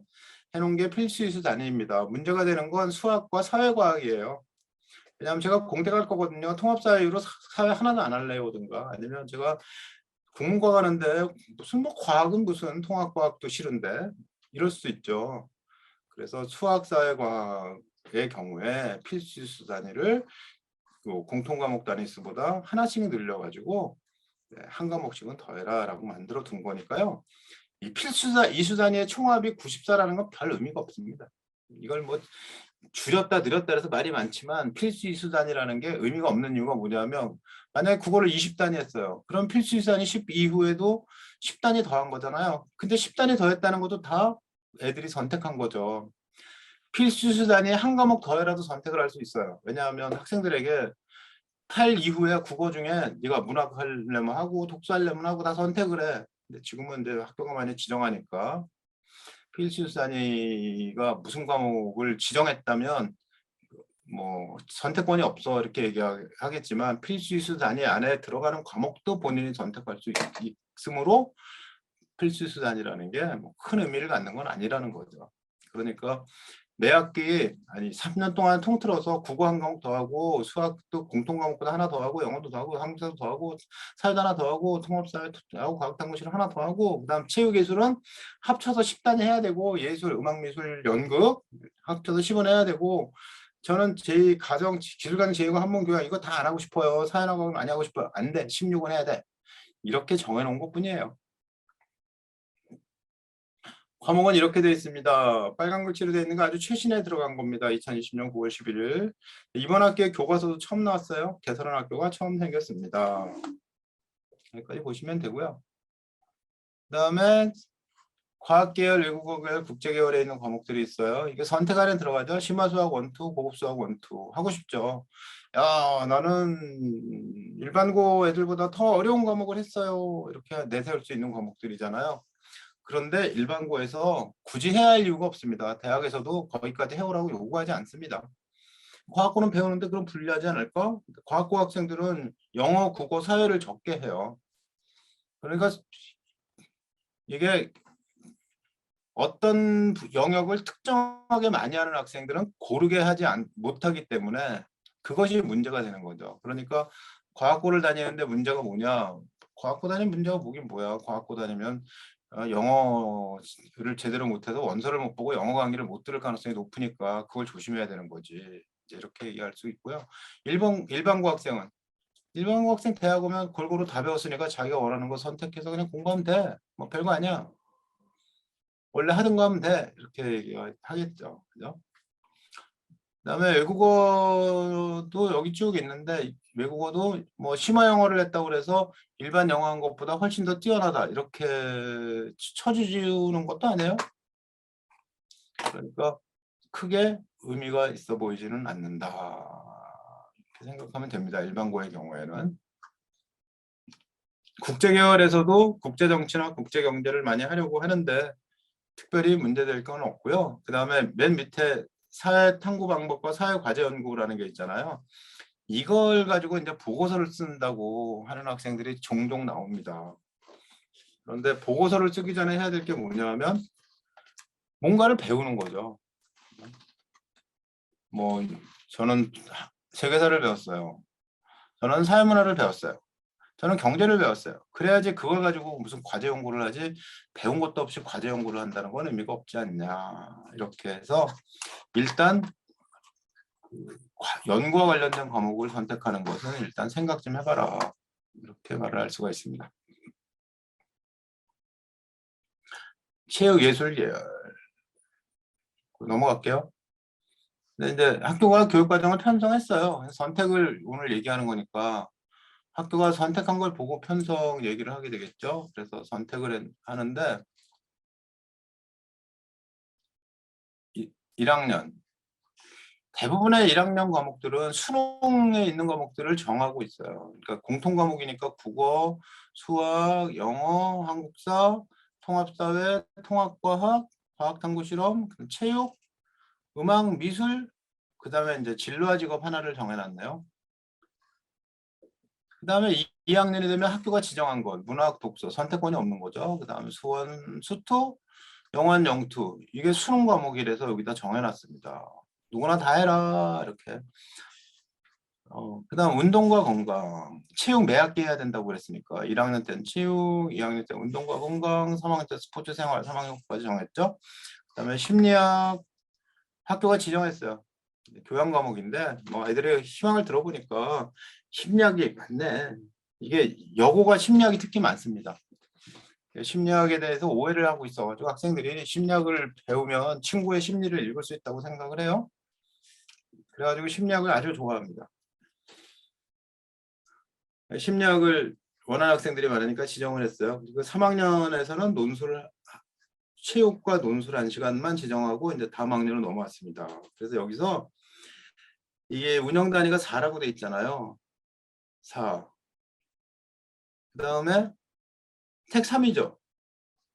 해놓은 게 필수 단위입니다. 문제가 되는 건 수학과 사회과학이에요. 왜냐하면 제가 공대 갈 거거든요. 통합사회 이후로 사회 하나도 안 할래요. 오든가 아니면 제가 국문과 가는데 무슨 뭐 과학은 무슨 통합과학도 싫은데 이럴 수 있죠. 그래서 수학사회과학의 경우에 필수 단위를 공통과목 단위수보다 하나씩 늘려가지고 한 과목씩은 더 해라라고 만들어 둔 거니까요. 이 이수 단위의 총합이 94라는 건 별 의미가 없습니다. 이걸 뭐 줄였다 늘렸다 해서 말이 많지만 필수 이수 단위라는 게 의미가 없는 이유가 뭐냐면 만약에 국어를 20단위 했어요. 그럼 필수 이수 단위 10 이후에도 10단위 더한 거잖아요. 근데 10단위 더했다는 것도 다 애들이 선택한 거죠. 필수 단위에 한 과목 더해라도 선택을 할 수 있어요. 왜냐하면 학생들에게 8 이후에 국어 중에 네가 문학 하려면 하고 독서 하려면 하고 다 선택을 해. 근데 지금은 이제 학교가 많이 지정하니까 필수 단위가 무슨 과목을 지정했다면 뭐 선택권이 없어 이렇게 얘기하겠지만 필수 단위 안에 들어가는 과목도 본인이 선택할 수 있으므로 필수 단위라는 게 뭐 큰 의미를 갖는 건 아니라는 거죠. 그러니까 매 학기 아니 3년 동안 통틀어서 국어 한 과목 더하고 수학도 공통 과목보다 하나 더하고 영어도 더하고 한국사도 더하고 사회도 하나 더하고 통합사회 더하고 과학탐구실 하나 더하고 그다음 체육예술은 합쳐서 10단위 해야 되고 예술, 음악미술, 연극 합쳐서 10원 해야 되고 저는 제2가정 기술과정 제2과 한문교양 이거 다 안 하고 싶어요. 사회학원 많이 하고 싶어요. 안 돼. 16원 해야 돼. 이렇게 정해놓은 것뿐이에요. 과목은 이렇게 되어 있습니다. 빨간 글씨로 되어 있는 거 아주 최신에 들어간 겁니다. 2020년 9월 11일. 이번 학기에 교과서도 처음 나왔어요. 개설한 학교가 처음 생겼습니다. 여기까지 보시면 되고요. 그 다음에 과학계열, 외국어계열, 국제계열에 있는 과목들이 있어요. 이게 선택 안에 들어가죠. 심화수학 1, 2, 고급수학 1, 2 하고 싶죠. 야, 나는 일반고 애들보다 더 어려운 과목을 했어요. 이렇게 내세울 수 있는 과목들이잖아요. 그런데 일반고에서 굳이 해야 할 이유가 없습니다. 대학에서도 거기까지 해오라고 요구하지 않습니다. 과학고는 배우는데 그럼 불리하지 않을까? 과학고 학생들은 영어, 국어, 사회를 적게 해요. 그러니까 이게 어떤 영역을 특정하게 많이 하는 학생들은 고르게 하지 못하기 때문에 그것이 문제가 되는 거죠. 그러니까 과학고를 다니는데 문제가 뭐냐? 과학고 다니는 문제가 뭐긴 뭐야? 과학고 다니면 영어를 제대로 못해서 원서를 못 보고 영어 강의를 못 들을 가능성이 높으니까 그걸 조심해야 되는 거지. 이제 이렇게 얘기할 수 있고요. 일반고 학생 대학 오면 골고루 다 배웠으니까 자기가 원하는 거 선택해서 그냥 공부하면 돼. 뭐 별거 아니야. 원래 하던 거 하면 돼. 이렇게 얘기하겠죠. 그죠? 그다음에 외국어도 여기 쭉 있는데 외국어도 뭐 심화 영어를 했다고 그래서 일반 영어 한 것보다 훨씬 더 뛰어나다 이렇게 쳐주는 것도 아니에요. 그러니까 크게 의미가 있어 보이지는 않는다. 이렇게 생각하면 됩니다. 일반고의 경우에는. 국제계열에서도 국제정치나 국제경제를 많이 하려고 하는데 특별히 문제될 건 없고요. 그 다음에 맨 밑에 사회 탐구 방법과 사회 과제 연구라는 게 있잖아요. 이걸 가지고 이제 보고서를 쓴다고 하는 학생들이 종종 나옵니다. 그런데 보고서를 쓰기 전에 해야 될 게 뭐냐면 뭔가를 배우는 거죠. 뭐 저는 세계사를 배웠어요. 저는 사회문화를 배웠어요. 저는 경제를 배웠어요. 그래야지 그걸 가지고 무슨 과제 연구를 하지 배운 것도 없이 과제 연구를 한다는 건 의미가 없지 않냐. 이렇게 해서 일단 연구와 관련된 과목을 선택하는 것은 일단 생각 좀 해봐라. 이렇게 말을 할 수가 있습니다. 체육예술 계열 넘어갈게요. 근데 이제 학교가 교육과정을 편성했어요. 선택을 오늘 얘기하는 거니까 학교가 선택한 걸 보고 편성 얘기를 하게 되겠죠. 그래서 선택을 하는데 1학년 대부분의 1학년 과목들은 수능에 있는 과목들을 정하고 있어요. 그러니까 공통 과목이니까 국어, 수학, 영어, 한국사, 통합사회, 통합과학, 과학탐구실험, 체육, 음악, 미술, 그 다음에 이제 진로와 직업 하나를 정해놨네요. 그 다음에 2학년이 되면 학교가 지정한 것, 문학, 독서, 선택권이 없는 거죠. 그 다음에 수원, 수투, 영원, 영투, 이게 수능 과목이라서 여기다 정해놨습니다. 누구나 다 해라 이렇게. 그 다음 운동과 건강, 체육 매 학기 해야 된다고 그랬으니까 1학년 때는 체육, 2학년 때는 운동과 건강, 3학년 때 스포츠 생활, 3학년까지 정했죠. 그 다음에 심리학, 학교가 지정했어요. 교양 과목인데 뭐 애들의 희망을 들어보니까 심리학이 맞네. 이게 여고가 심리학이 특히 많습니다. 심리학에 대해서 오해를 하고 있어가지고 학생들이 심리학을 배우면 친구의 심리를 읽을 수 있다고 생각을 해요. 그래가지고 심리학을 아주 좋아합니다. 심리학을 원하는 학생들이 많으니까 지정을 했어요. 그리고 3학년에서는 논술, 체육과 논술 1시간만 지정하고 이제 다음 학년으로 넘어왔습니다. 그래서 여기서 이게 운영 단위가 4라고 돼 있잖아요. 4. 그 다음에 택 3이죠.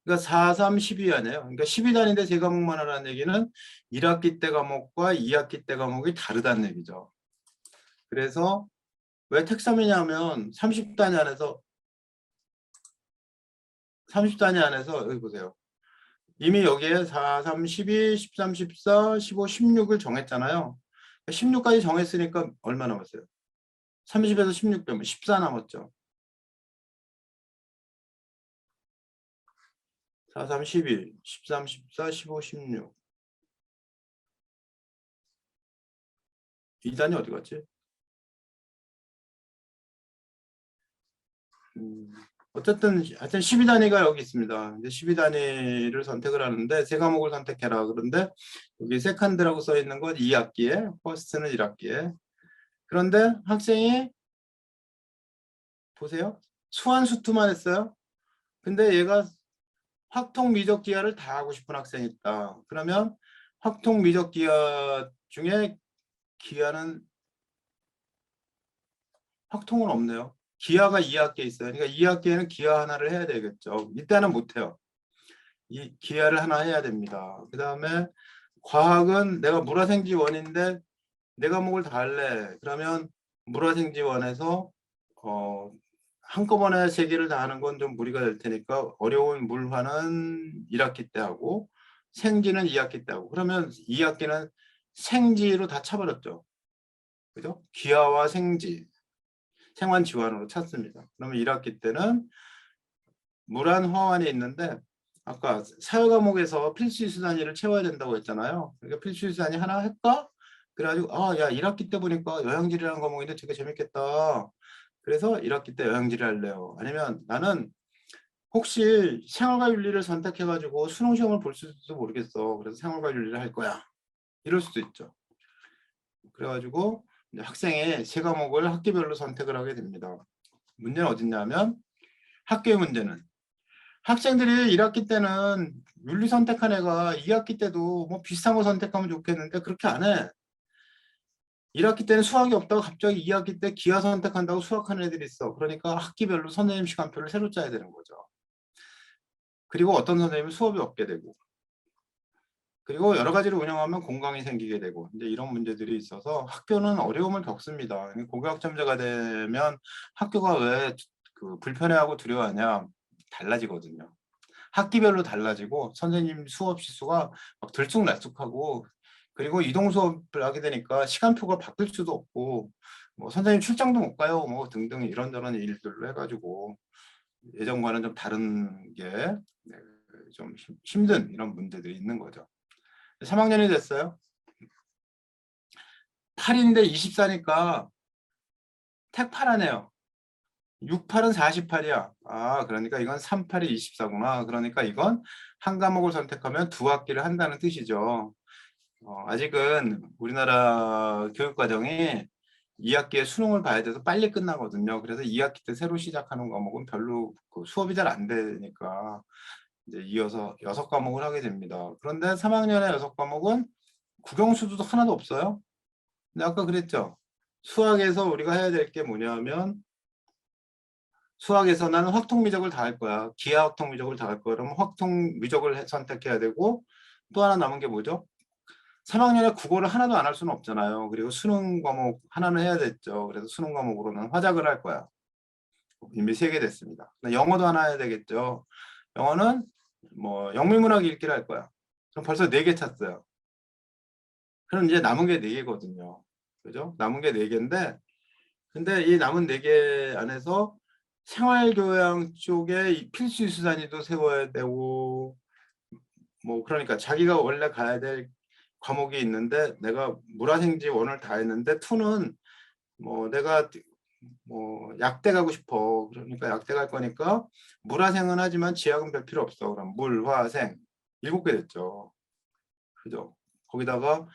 그러니까 4, 3, 12 아니에요. 그러니까 12단인데 세 과목만 하라는 얘기는 1학기 때 과목과 2학기 때 과목이 다르다는 얘기죠. 그래서 왜 택 3이냐면 30단위 안에서 여기 보세요. 이미 여기에 4, 3, 12, 13, 14, 15, 16을 정했잖아요. 16까지 정했으니까 얼마 남았어요? 30에서 16 빼면 14 남았죠. 4, 3, 12, 13, 14, 15, 16. 2단이 어디 갔지? 어쨌든 하여튼 12단위가 여기 있습니다. 이제 12단위를 선택을 하는데 세 과목을 선택해라. 그런데 여기 세컨드라고 써 있는 건 2학기에, 퍼스트는 1학기에. 그런데 학생이 보세요. 수완수투만 했어요. 근데 얘가 확통 미적 기하를 다 하고 싶은 학생이 있다. 그러면 확통 미적 기하 중에 기하는 확통은 없네요. 기하가 2학기에 있어요. 그러니까 2학기에는 기하 하나를 해야 되겠죠. 이때는 못해요. 이 기하를 하나 해야 됩니다. 그 다음에 과학은 내가 물화생지원인데 내 과목을 다 할래. 그러면 물화생지원에서 한꺼번에 세 개를 다 하는 건 좀 무리가 될 테니까 어려운 물화는 1학기 때 하고 생지는 2학기 때 하고 그러면 2학기는 생지로 다 차버렸죠. 그죠? 기하와 생지, 생환지환으로 찼습니다. 그러면 1학기 때는 물안 화환이 있는데 아까 사회 과목에서 필수 단위를 채워야 된다고 했잖아요. 그러니까 필수 단위 하나 할까? 그래가지고 야 1학기 때 보니까 영양질이라는 과목인데 되게 재밌겠다. 그래서 1학기 때 영양질을 할래요. 아니면 나는 혹시 생활과 윤리를 선택해가지고 수능 시험을 볼 수도 모르겠어. 그래서 생활과 윤리를 할 거야. 이럴 수도 있죠. 그래가지고 학생의 세 과목을 학기별로 선택을 하게 됩니다. 문제는 어딨냐면 학교의 문제는 학생들이 1학기 때는 윤리 선택한 애가 2학기 때도 뭐 비슷한 거 선택하면 좋겠는데 그렇게 안 해. 1학기 때는 수학이 없다고 갑자기 2학기 때 기하 선택한다고 수학하는 애들이 있어. 그러니까 학기별로 선생님 시간표를 새로 짜야 되는 거죠. 그리고 어떤 선생님은 수업이 없게 되고 그리고 여러 가지를 운영하면 공강이 생기게 되고 이제 이런 문제들이 있어서 학교는 어려움을 겪습니다. 고교학점제가 되면 학교가 왜 그 불편해하고 두려워하냐? 달라지거든요. 학기별로 달라지고 선생님 수업 시수가 막 들쑥날쑥하고, 그리고 이동 수업을 하게 되니까 시간표가 바뀔 수도 없고 뭐 선생님 출장도 못 가요 뭐 등등 이런저런 일들로 해가지고 예전과는 좀 다른 게 좀 힘든 이런 문제들이 있는 거죠. 3학년이 됐어요. 8인데 24니까 택 8하네요. 6, 8은 48이야. 아, 그러니까 이건 3, 8이 24구나. 그러니까 이건 한 과목을 선택하면 두 학기를 한다는 뜻이죠. 아직은 우리나라 교육과정이 2학기에 수능을 봐야 돼서 빨리 끝나거든요. 그래서 2학기 때 새로 시작하는 과목은 별로 그 수업이 잘 안 되니까 이제 이어서 6과목을 하게 됩니다. 그런데 3학년에 6과목은 국영수도 하나도 없어요. 근데 아까 그랬죠. 수학에서 우리가 해야 될 게 뭐냐면, 수학에서 나는 확통미적을 다 할 거야. 기하 확통미적을 다 할 거야. 그러면 확통미적을 선택해야 되고, 또 하나 남은 게 뭐죠? 3학년에 국어를 하나도 안 할 수는 없잖아요. 그리고 수능 과목 하나는 해야 됐죠. 그래서 수능 과목으로는 화작을 할 거야. 이미 3개 됐습니다. 영어도 하나 해야 되겠죠. 영어는 뭐 영미문학 읽기를 할 거야. 그럼 벌써 4개 찼어요. 그럼 이제 남은 게 4개거든요. 그죠? 남은 게 4개인데, 근데 이 남은 4개 안에서 생활교양 쪽에 이 필수 수단위도 세워야 되고, 뭐 그러니까 자기가 원래 가야 될 과목이 있는데 내가 물화생지 1을 다 했는데 2는 뭐 내가 뭐 약대 가고 싶어. 그러니까 약대 갈 거니까 물화생은 하지만 지학은 별 필요 없어. 그럼 물화생 7개 됐죠. 그죠? 거기다가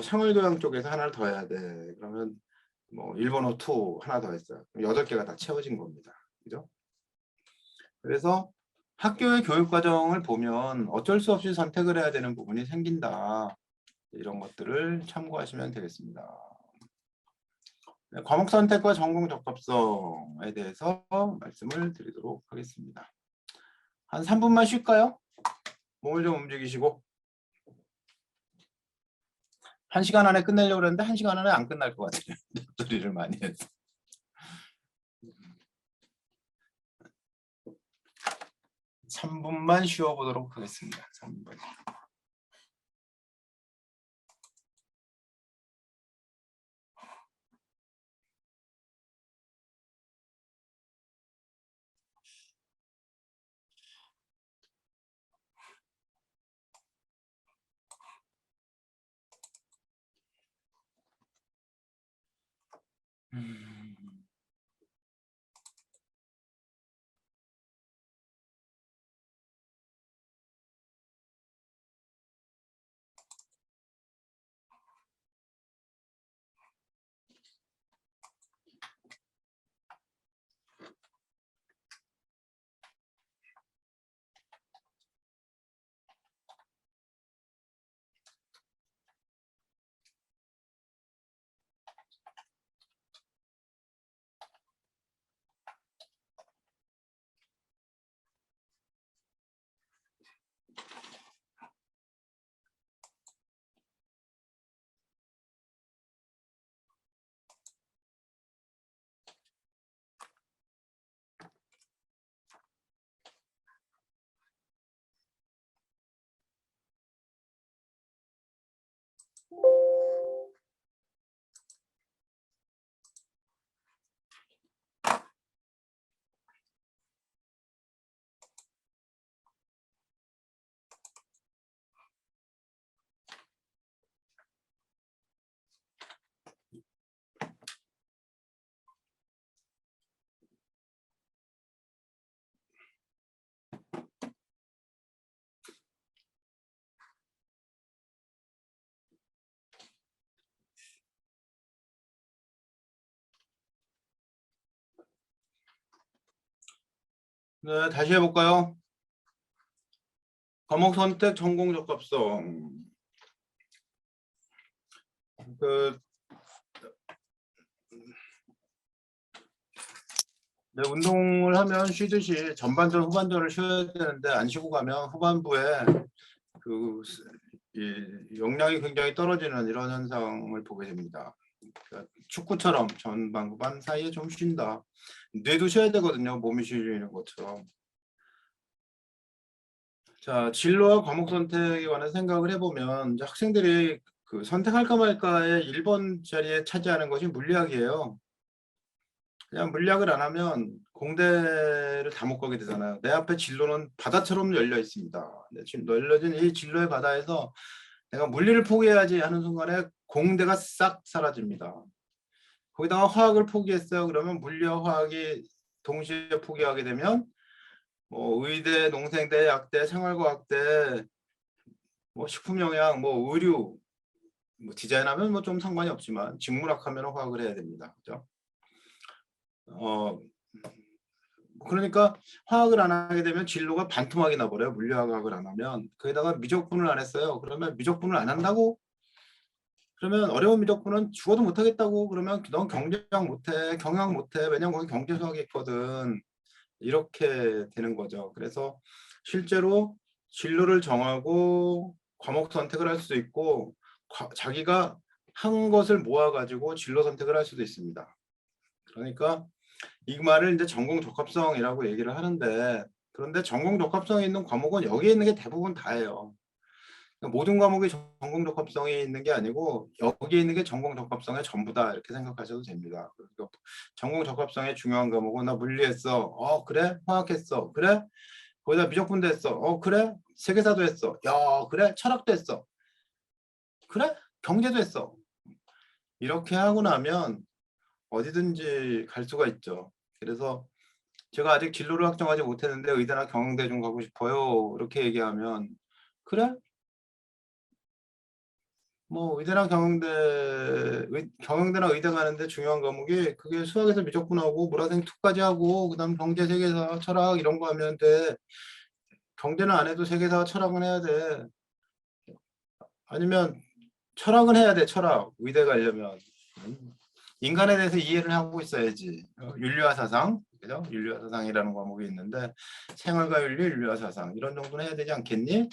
생활교양 쪽에서 하나를 더 해야 돼. 그러면 뭐 일본어 2 하나 더 했어요. 8개가 다 채워진 겁니다. 그죠? 그래서 학교의 교육 과정을 보면 어쩔 수 없이 선택을 해야 되는 부분이 생긴다. 이런 것들을 참고하시면 되겠습니다. 네, 과목 선택과 전공 적합성에 대해서 말씀을 드리도록 하겠습니다. 한 3분만 쉴까요? 몸을 좀 움직이시고. 1시간 안에 끝내려고 그랬는데 1시간 안에 안 끝날 것 같아요. 소리를 많이 해서. 3분만 쉬어보도록 하겠습니다. 3분. 네, 다시 해볼까요? 과목 선택, 전공 적합성. 네, 운동을 하면 쉬듯이 전반전, 후반전을 쉬어야 되는데 안 쉬고 가면 후반부에 그 이 역량이 굉장히 떨어지는 이런 현상을 보게 됩니다. 그러니까 축구처럼 전반 후반 사이에 좀 쉰다. 뇌도 쉬어야 되거든요. 몸이 쉬는 것처럼. 자, 진로와 과목 선택에 관해 생각을 해보면 이제 학생들이 그 선택할까 말까의 1번 자리에 차지하는 것이 물리학이에요. 그냥 물리학을 안 하면 공대를 다 못 가게 되잖아요. 내 앞에 진로는 바다처럼 열려 있습니다. 지금 열려진 이 진로의 바다에서 내가 물리를 포기해야지 하는 순간에 공대가 싹 사라집니다. 거기다가 화학을 포기했어요. 그러면 물리와 화학이 동시에 포기하게 되면 뭐 의대, 농생대, 약대, 생활과학대, 뭐 식품영양, 뭐 의류, 뭐 디자인하면 뭐 좀 상관이 없지만 직문학하면 화학을 해야 됩니다. 그죠? 그러니까 화학을 안 하게 되면 진로가 반토막이 나버려요. 물리화학을 안 하면. 거기다가 미적분을 안 했어요. 그러면 미적분을 안 한다고? 그러면 어려운 미적분은 죽어도 못하겠다고? 그러면 넌 경제학 못해, 경영 못해. 왜냐면 거기 경제 수학이 있거든. 이렇게 되는 거죠. 그래서 실제로 진로를 정하고 과목 선택을 할 수도 있고 자기가 한 것을 모아가지고 진로 선택을 할 수도 있습니다. 그러니까 이 말을 이제 전공 적합성이라고 얘기를 하는데, 그런데 전공 적합성이 있는 과목은 여기에 있는 게 대부분 다예요. 그러니까 모든 과목이 전공 적합성이 있는 게 아니고 여기에 있는 게 전공 적합성의 전부다 이렇게 생각하셔도 됩니다. 그러니까 전공 적합성의 중요한 과목은 나 물리했어. 그래? 화학했어. 그래? 거기다 미적분도 했어. 그래? 세계사도 했어. 야, 그래? 철학도 했어. 그래? 경제도 했어. 이렇게 하고 나면 어디든지 갈 수가 있죠. 그래서 제가 아직 진로를 확정하지 못했는데 의대나 경영대 좀 가고 싶어요. 이렇게 얘기하면 그래? 뭐 의대나 경영대나 의대 가는데 중요한 과목이 그게 수학에서 미적분하고 물화생 2까지 하고 그다음 경제, 세계사, 철학 이런 거 하면 돼. 경제는 안 해도 세계사, 철학은 해야 돼. 아니면 철학은 해야 돼. 철학 의대 가려면 인간에 대해서 이해를 하고 있어야지. 윤리와 사상, 그죠? 윤리와 사상이라는 과목이 있는데 생활과 윤리, 윤리와 사상 이런 정도는 해야 되지 않겠니?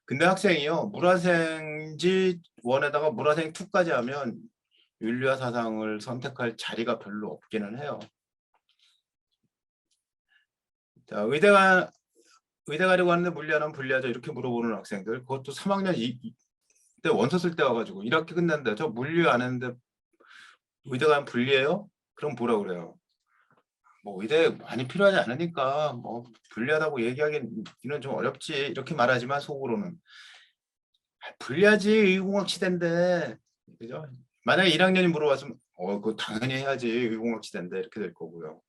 근데 학생이요 물화생지 1에다가 물화생 2까지 하면 윤리와 사상을 선택할 자리가 별로 없기는 해요. 자, 의대 가려고 하는데 물리하면 불리하죠 이렇게 물어보는 학생들, 그것도 3학년 때 원서 쓸 때 와가지고 1학기 끝났는데 저 물리 안 했는데 의대 가면 불리해요? 그럼 뭐라 그래요? 뭐 의대 많이 필요하지 않으니까 뭐 불리하다고 얘기하기는 좀 어렵지 이렇게 말하지만 속으로는 불리하지 의공학 치대인데, 그죠? 만약에 1학년이 물어봤으면 그거 당연히 해야지 의공학 치대인데 이렇게 될 거고요.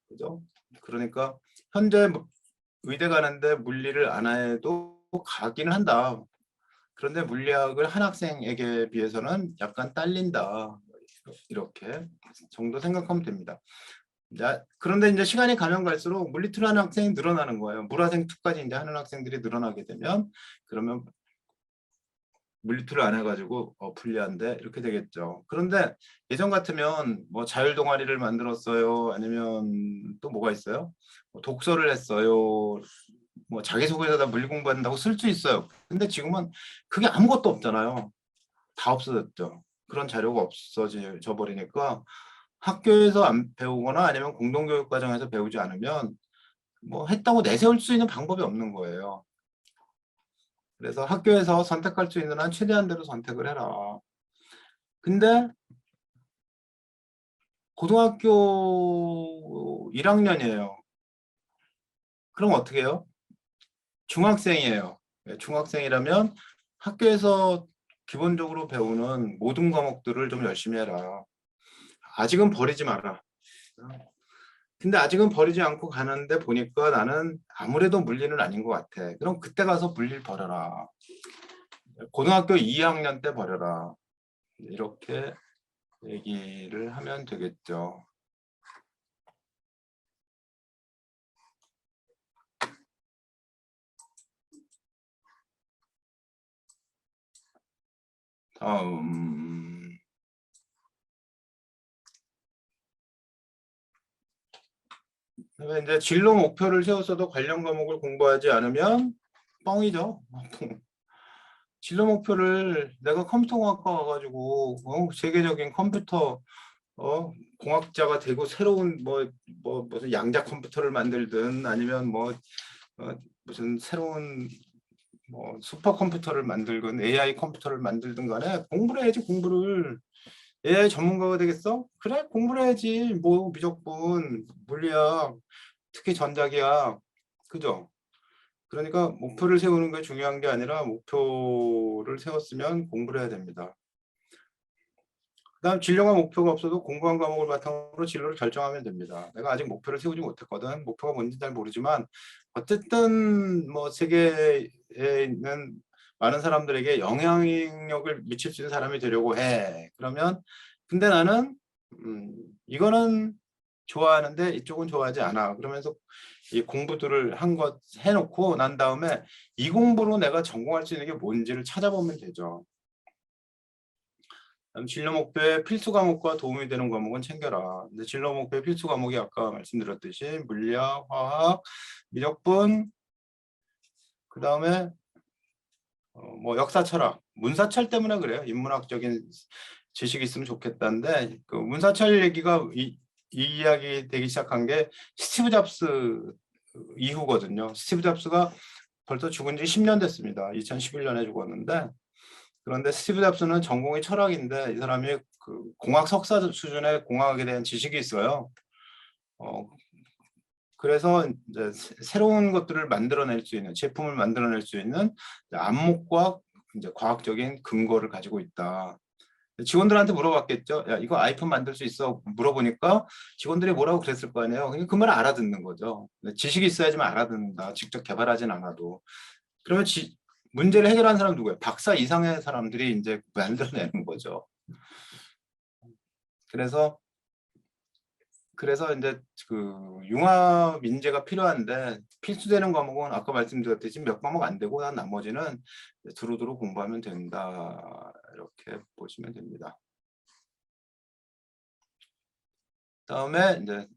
그죠? 그러니까 현재 의대 가는데 물리를 안 해도 가기는 한다. 그런데 물리학을 한 학생에게 비해서는 약간 딸린다. 이렇게 정도 생각하면 됩니다. 그런데 이제 시간이 가면 갈수록 물리투를 하는 학생이 늘어나는 거예요. 물화생 2까지 이제 하는 학생들이 늘어나게 되면 그러면 물리투를 안 해가지고 불리한데 이렇게 되겠죠. 그런데 예전 같으면 뭐 자율 동아리를 만들었어요. 아니면 또 뭐가 있어요? 뭐 독서를 했어요. 뭐 자기소개서다 물리 공부한다고 쓸 수 있어요. 근데 지금은 그게 아무것도 없잖아요. 다 없어졌죠. 그런 자료가 없어져 버리니까 학교에서 안 배우거나 아니면 공동교육 과정에서 배우지 않으면 뭐 했다고 내세울 수 있는 방법이 없는 거예요. 그래서 학교에서 선택할 수 있는 한 최대한대로 선택을 해라. 근데 고등학교 1학년이에요. 그럼 어떻게 해요? 중학생이에요. 중학생이라면 학교에서 기본적으로 배우는 모든 과목들을 좀 열심히 해라. 아직은 버리지 마라. 근데 아직은 버리지 않고 가는데 보니까 나는 아무래도 물리는 아닌 것 같아. 그럼 그때 가서 물리를 버려라. 고등학교 2학년 때 버려라. 이렇게 얘기를 하면 되겠죠. 다음. 이제 진로 목표를 세웠어도 관련 과목을 공부하지 않으면 뻥이죠. 진로 목표를 내가 컴퓨터공학과 와가지고 세계적인 컴퓨터 공학자가 되고 새로운 무슨 양자 컴퓨터를 만들든 아니면 무슨 새로운 슈퍼 컴퓨터를 만들건 AI 컴퓨터를 만들든 간에 공부를 해야지. 공부를. AI 전문가가 되겠어? 그래, 공부를 해야지. 뭐 무조건 물리학, 특히 전자기학, 그죠? 그러니까 목표를 세우는 게 중요한 게 아니라 목표를 세웠으면 공부를 해야 됩니다. 그다음 진로가 목표가 없어도 공부한 과목을 바탕으로 진로를 결정하면 됩니다. 내가 아직 목표를 세우지 못했거든. 목표가 뭔지 잘 모르지만 어쨌든 세계에 있는 많은 사람들에게 영향력을 미칠 수 있는 사람이 되려고 해. 그러면 근데 나는 이거는 좋아하는데 이쪽은 좋아하지 않아. 그러면서 이 공부들을 한 것 해놓고 난 다음에 이 공부로 내가 전공할 수 있는 게 뭔지를 찾아보면 되죠. 진로 목표의 필수 과목과 도움이 되는 과목은 챙겨라. 근데 진로 목표의 필수 과목이 아까 말씀드렸듯이 물리학, 화학, 미적분, 그 다음에 역사, 철학, 문사철 때문에 그래요. 인문학적인 지식이 있으면 좋겠다는데 그 문사철 얘기가 이 이야기 되기 시작한 게 스티브 잡스 이후거든요. 스티브 잡스가 벌써 죽은 지 10년 됐습니다. 2011년에 죽었는데 그런데 스티브 잡스는 전공이 철학인데 이 사람이 그 공학 석사 수준의 공학에 대한 지식이 있어요. 그래서 이제 새로운 것들을 만들어낼 수 있는 제품을 만들어낼 수 있는 안목과 이제 과학적인 근거를 가지고 있다. 직원들한테 물어봤겠죠. 야, 이거 아이폰 만들 수 있어? 물어보니까 직원들이 뭐라고 그랬을 거 아니에요. 그 말을 알아듣는 거죠. 지식이 있어야지만 알아듣는다. 직접 개발하진 않아도. 그러면 문제를 해결하는 사람 누구예요? 박사 이상의 사람들이 이제 만들어내는 거죠. 그래서 이제 그 융합 인재가 필요한데 필수되는 과목은 아까 말씀드렸듯이 몇 과목 안 되고 난 나머지는 두루두루 공부하면 된다. 이렇게 보시면 됩니다. 다음에 이제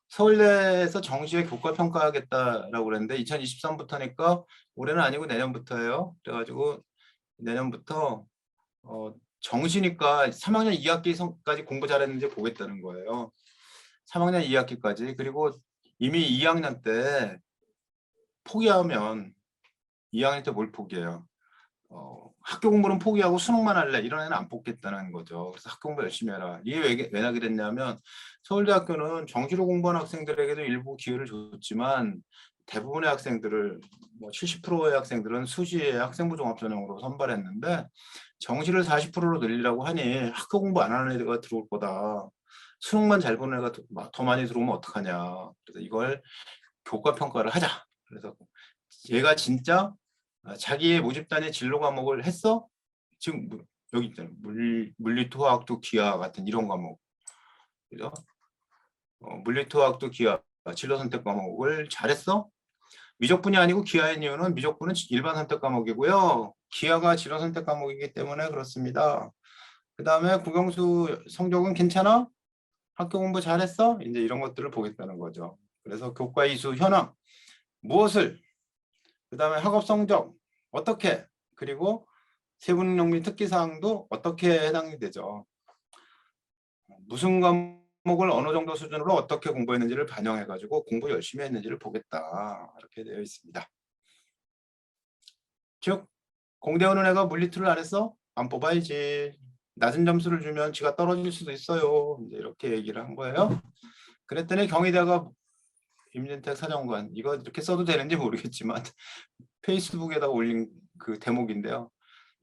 서울대에서 정시에 교과 평가하겠다라고 그랬는데 2023부터니까 올해는 아니고 내년부터예요. 그래가지고 내년부터 정시니까 3학년 2학기까지 공부 잘했는지 보겠다는 거예요. 3학년 2학기까지. 그리고 이미 2학년 때 포기하면 2학년 때 뭘 포기해요? 학교 공부는 포기하고 수능만 할래. 이런 애는 안 뽑겠다는 거죠. 그래서 학교 공부 열심히 해라. 이게 왜냐 그랬냐면 서울대학교는 정시로 공부한 학생들에게도 일부 기회를 줬지만 대부분의 학생들을 70%의 학생들은 수시에 학생부 종합전형으로 선발했는데 정시를 40%로 늘리라고 하니 학교 공부 안 하는 애가 들어올 거다. 수능만 잘 보는 애가 더 많이 들어오면 어떡하냐. 그래서 이걸 교과 평가를 하자. 그래서 얘가 진짜 자기의 모집단의 진로 과목을 했어? 지금 여기 있잖아요. 물리토학도 기하 같은 이런 과목. 그죠? 물리토학도 기하 진로 선택 과목을 잘했어? 미적분이 아니고 기하인 이유는 미적분은 일반 선택 과목이고요. 기하가 진로 선택 과목이기 때문에 그렇습니다. 그 다음에 국영수 성적은 괜찮아? 학교 공부 잘했어? 이제 이런 것들을 보겠다는 거죠. 그래서 교과 이수 현황, 무엇을, 그 다음에 학업 성적, 어떻게, 그리고 세분 및 특기 사항도 어떻게 해당이 되죠. 무슨 과목을 어느 정도 수준으로 어떻게 공부했는지를 반영해가지고 공부 열심히 했는지를 보겠다. 이렇게 되어 있습니다. 즉, 공대 오는 애가 물리투를 안 했어? 안 뽑아야지. 낮은 점수를 주면 지가 떨어질 수도 있어요. 이제 이렇게 얘기를 한 거예요. 그랬더니 경희대가 임진택 사정관, 이거 이렇게 써도 되는지 모르겠지만 페이스북에다 올린 그 대목인데요.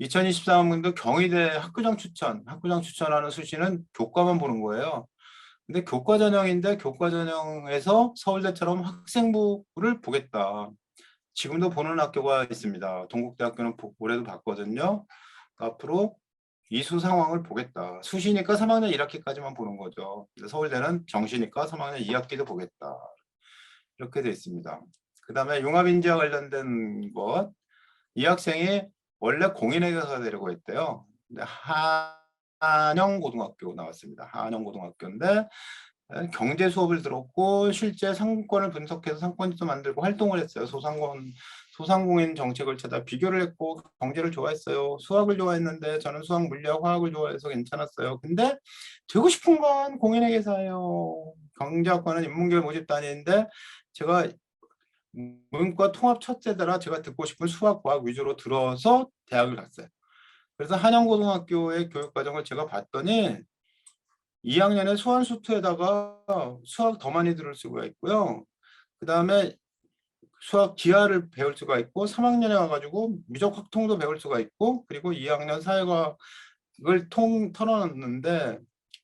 2023년도 경희대 학교장 추천하는 수시는 교과만 보는 거예요. 근데 교과 전형인데 교과 전형에서 서울대처럼 학생부를 보겠다. 지금도 보는 학교가 있습니다. 동국대학교는 올해도 봤거든요. 앞으로 이수 상황을 보겠다. 수시니까 3학년 1학기까지만 보는 거죠. 서울대는 정시니까 3학년 2학기도 보겠다. 이렇게 되어 있습니다. 그 다음에 융합인지와 관련된 것, 이 학생이 원래 공인회계사가 되려고 했대요. 근데 한영고등학교 나왔습니다. 한영고등학교인데 경제 수업을 들었고 실제 상권을 분석해서 상권지도 만들고 활동을 했어요. 소상권 소상공인 정책을 찾아 비교를 했고 경제를 좋아했어요. 수학을 좋아했는데 저는 수학, 물리학, 화학을 좋아해서 괜찮았어요. 근데 되고 싶은 건 공인회계사예요. 경제학과는 인문계열 모집단인데 제가 문과 통합 첫째더라 제가 듣고 싶은 수학, 과학 위주로 들어서 대학을 갔어요. 그래서 한양고등학교의 교육과정을 제가 봤더니 2학년에 수완수투에다가 수학 더 많이 들을 수가 있고요. 그 다음에 수학 기하를 배울 수가 있고 3학년에 와가지고 미적 확통도 배울 수가 있고 그리고 2학년 사회과학을 털어놨는데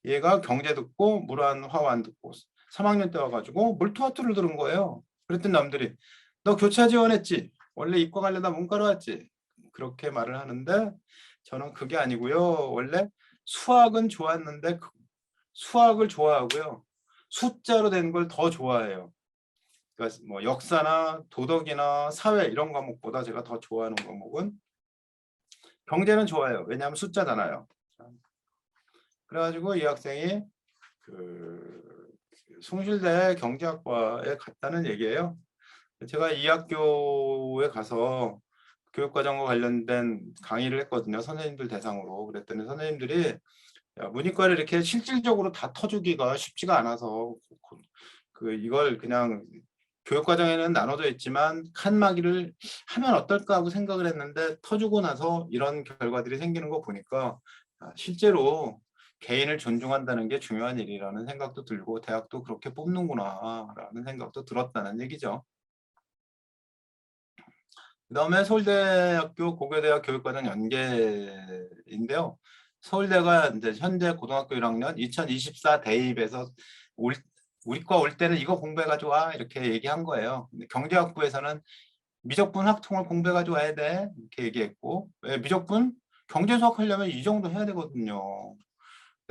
얘가 경제 듣고 물안 화환 듣고 3학년 때 와가지고 물투화투를 들은 거예요. 그랬더니 남들이 너 교차 지원했지? 원래 이과 가려다 문과로 왔지? 그렇게 말을 하는데 저는 그게 아니고요. 원래 수학은 좋았는데 수학을 좋아하고요. 숫자로 된 걸 더 좋아해요. 그러니까 뭐 역사나 도덕이나 사회 이런 과목보다 제가 더 좋아하는 과목은 경제는 좋아요. 왜냐하면 숫자잖아요. 그래가지고 이 학생이 그 숭실대 경제학과에 갔다는 얘기예요. 제가 이 학교에 가서 교육과정과 관련된 강의를 했거든요. 선생님들 대상으로. 그랬더니 선생님들이 야, 문이과를 이렇게 실질적으로 다 터주기가 쉽지가 않아서 이걸 그냥 교육과정에는 나눠져 있지만 칸막이를 하면 어떨까 하고 생각을 했는데 터주고 나서 이런 결과들이 생기는 거 보니까 실제로 개인을 존중한다는 게 중요한 일이라는 생각도 들고 대학도 그렇게 뽑는구나 라는 생각도 들었다는 얘기죠. 그 다음에 서울대학교 고려대학 교육과정 연계인데요. 서울대가 이제 현재 고등학교 1학년 2024 대입에서 우리과 올 때는 이거 공부해가지고 와 이렇게 얘기한 거예요. 근데 경제학부에서는 미적분 확통을 공부해가지고 와야 돼 이렇게 얘기했고 왜 미적분 경제수학 하려면 이 정도 해야 되거든요.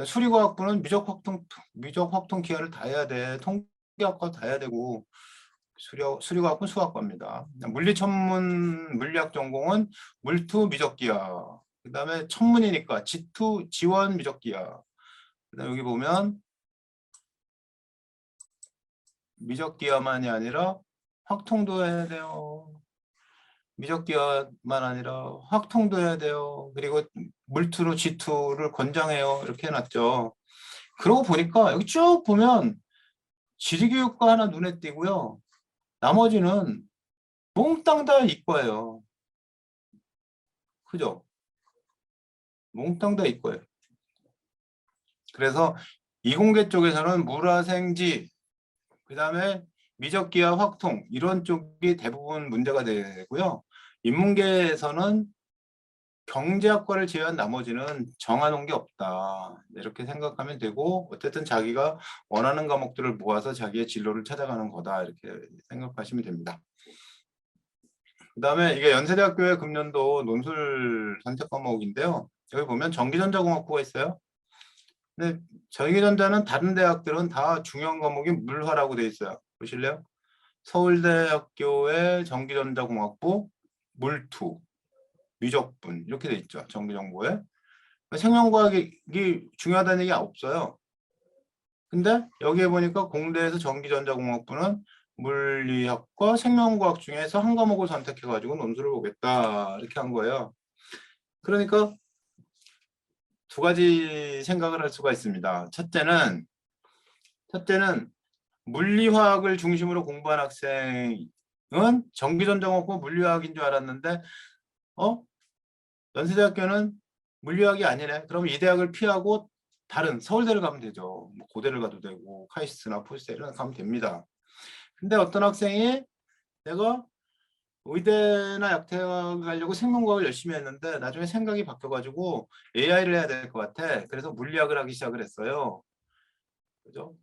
수리과학부는 미적 확통 기하를 다 해야 돼. 통계학과 다 해야 되고 수리과학은 수학과입니다. 물리천문 물리학 전공은 물투 미적기하. 그 다음에 천문이니까 지투 지원 미적기하. 그다음 여기 보면 미적기하만이 아니라 확통도 해야 돼요. 미적기하만 아니라 확통도 해야 돼요. 그리고 물투로 지투를 권장해요. 이렇게 해놨죠. 그러고 보니까 여기 쭉 보면 지리교육과 하나 눈에 띄고요. 나머지는 몽땅 다 이과예요. 그죠? 몽땅 다 이과예요. 그래서 이공계 쪽에서는 물화생지, 그 다음에 미적기하 확통 이런 쪽이 대부분 문제가 되고요. 인문계에서는 경제학과를 제외한 나머지는 정해놓은 게 없다. 이렇게 생각하면 되고 어쨌든 자기가 원하는 과목들을 모아서 자기의 진로를 찾아가는 거다. 이렇게 생각하시면 됩니다. 그 다음에 이게 연세대학교의 금년도 논술 선택 과목인데요. 여기 보면 전기전자공학부가 있어요. 근데 전기전자는 다른 대학들은 다 중요한 과목이 물화라고 되어 있어요. 보실래요? 서울대학교의 전기전자공학부 물투, 미적분 이렇게 돼 있죠. 전기정보에. 생명과학이 중요하다는 얘기 없어요. 근데 여기에 보니까 공대에서 전기전자공학부는 물리학과 생명과학 중에서 한 과목을 선택해가지고 논술을 보겠다 이렇게 한 거예요. 그러니까 두 가지 생각을 할 수가 있습니다. 첫째는 물리화학을 중심으로 공부한 학생은 전기전자공학부 물리화학인 줄 알았는데 연세대학교는 물리학이 아니네. 그럼 이 대학을 피하고 다른 서울대를 가면 되죠. 뭐 고대를 가도 되고 카이스트나 포스테를 가면 됩니다. 근데 어떤 학생이 내가 의대나 약대학을 가려고 생명과학을 열심히 했는데 나중에 생각이 바뀌어가지고 AI를 해야 될 것 같아. 그래서 물리학을 하기 시작을 했어요. 그죠?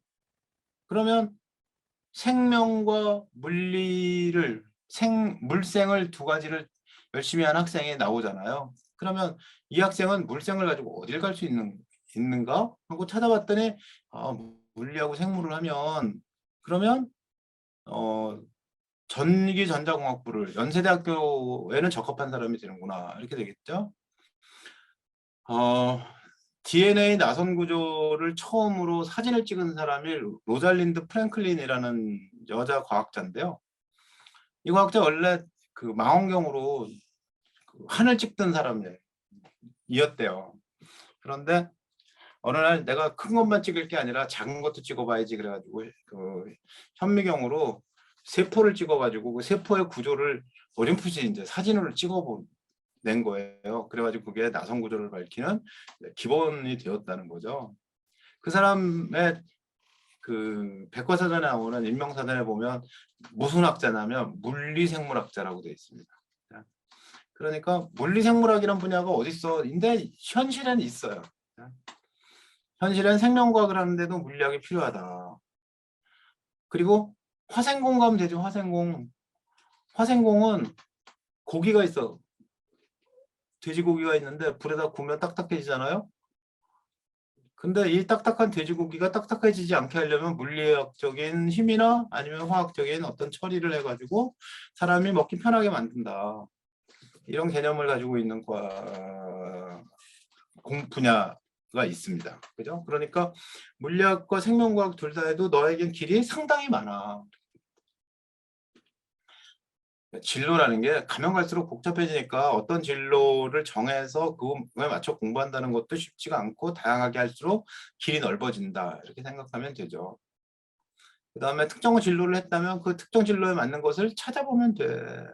그러면 생명과 물생을 두 가지를 열심히 한 학생이 나오잖아요. 그러면 이 학생은 물생을 가지고 어딜 갈 수 있는가 하고 찾아봤더니 물리하고 생물을 하면 그러면 전기전자공학부를 연세대학교에는 적합한 사람이 되는구나 이렇게 되겠죠. DNA 나선 구조를 처음으로 사진을 찍은 사람이 로잘린드 프랭클린이라는 여자 과학자인데요. 이 과학자 원래 그 망원경으로 그 하늘 찍던 사람이었대요. 그런데 어느 날 내가 큰 것만 찍을 게 아니라 작은 것도 찍어봐야지 그래가지고 그 현미경으로 세포를 찍어가지고 그 세포의 구조를 어렴풋이 이제 사진으로 찍어낸 거예요. 그래가지고 그게 나선 구조를 밝히는 기본이 되었다는 거죠. 그 사람의 그 백과사전에 나오는 인명사전에 보면 무슨 학자냐면 물리생물학자라고 되어 있습니다. 그러니까 물리생물학이란 분야가 어디 있어? 근데 현실에는 있어요. 현실엔 생명과학을 하는데도 물리학이 필요하다. 그리고 화생공 가면 되죠. 화생공. 화생공은 고기가 있어. 돼지고기가 있는데 불에다 구우면 딱딱해지잖아요. 근데 이 딱딱한 돼지고기가 딱딱해지지 않게 하려면 물리학적인 힘이나 아니면 화학적인 어떤 처리를 해가지고 사람이 먹기 편하게 만든다. 이런 개념을 가지고 있는 분야가 있습니다. 그죠? 그러니까 물리학과 생명과학 둘 다 해도 너에겐 길이 상당히 많아. 진로라는 게 가면 갈수록 복잡해지니까 어떤 진로를 정해서 그거에 맞춰 공부한다는 것도 쉽지가 않고 다양하게 할수록 길이 넓어진다. 이렇게 생각하면 되죠. 그 다음에 특정 진로를 했다면 그 특정 진로에 맞는 것을 찾아보면 돼.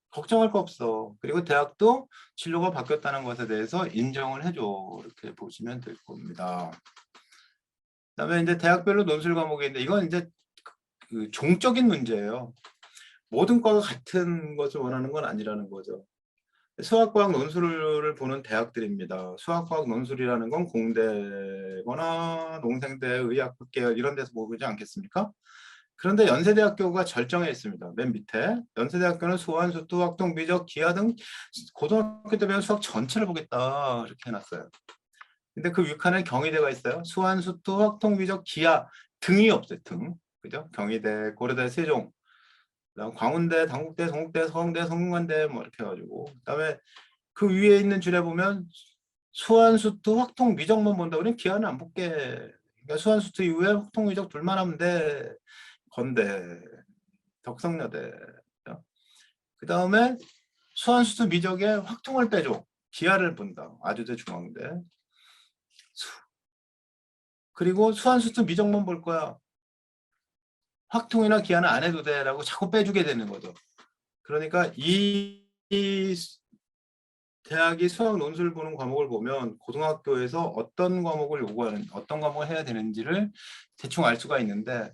걱정할 거 없어. 그리고 대학도 진로가 바뀌었다는 것에 대해서 인정을 해줘. 이렇게 보시면 될 겁니다. 그다음에 이제 대학별로 논술 과목인데 이건 이제 그 종적인 문제예요. 모든 과가 같은 것을 원하는 건 아니라는 거죠. 수학과학 논술을 보는 대학들입니다. 수학과학 논술이라는 건 공대거나 농생대, 의학부 계열 이런 데서 보지 않겠습니까? 그런데 연세대학교가 절정해 있습니다. 맨 밑에 연세대학교는 수원, 수투, 확통, 미적, 기하 등 고등학교 때 배운 수학 전체를 보겠다 이렇게 해놨어요. 근데 그 위칸에 경희대가 있어요. 수원, 수투, 확통, 미적, 기하 등이 없어요. 등. 그죠? 경희대, 고려대, 세종, 그다음 광운대, 당국대, 동국대, 서강대, 성균관대 뭐 이렇게 해가지고 그다음에 그 위에 있는 줄에 보면 수원, 수투, 확통, 미적만 본다. 우리는 기하는 안 볼게. 그러니까 수원, 수투 이후에 확통, 미적 둘만 하면 돼. 건대, 덕성여대. 그 다음에 수완수투 미적에 확통을 빼줘. 기하를 본다. 아주대 중앙대. 그리고 수완수투 미적만 볼 거야. 확통이나 기하는 안 해도 돼라고 자꾸 빼주게 되는 거죠. 그러니까 이 대학이 수학 논술 보는 과목을 보면 고등학교에서 어떤 과목을 요구하는, 어떤 과목을 해야 되는지를 대충 알 수가 있는데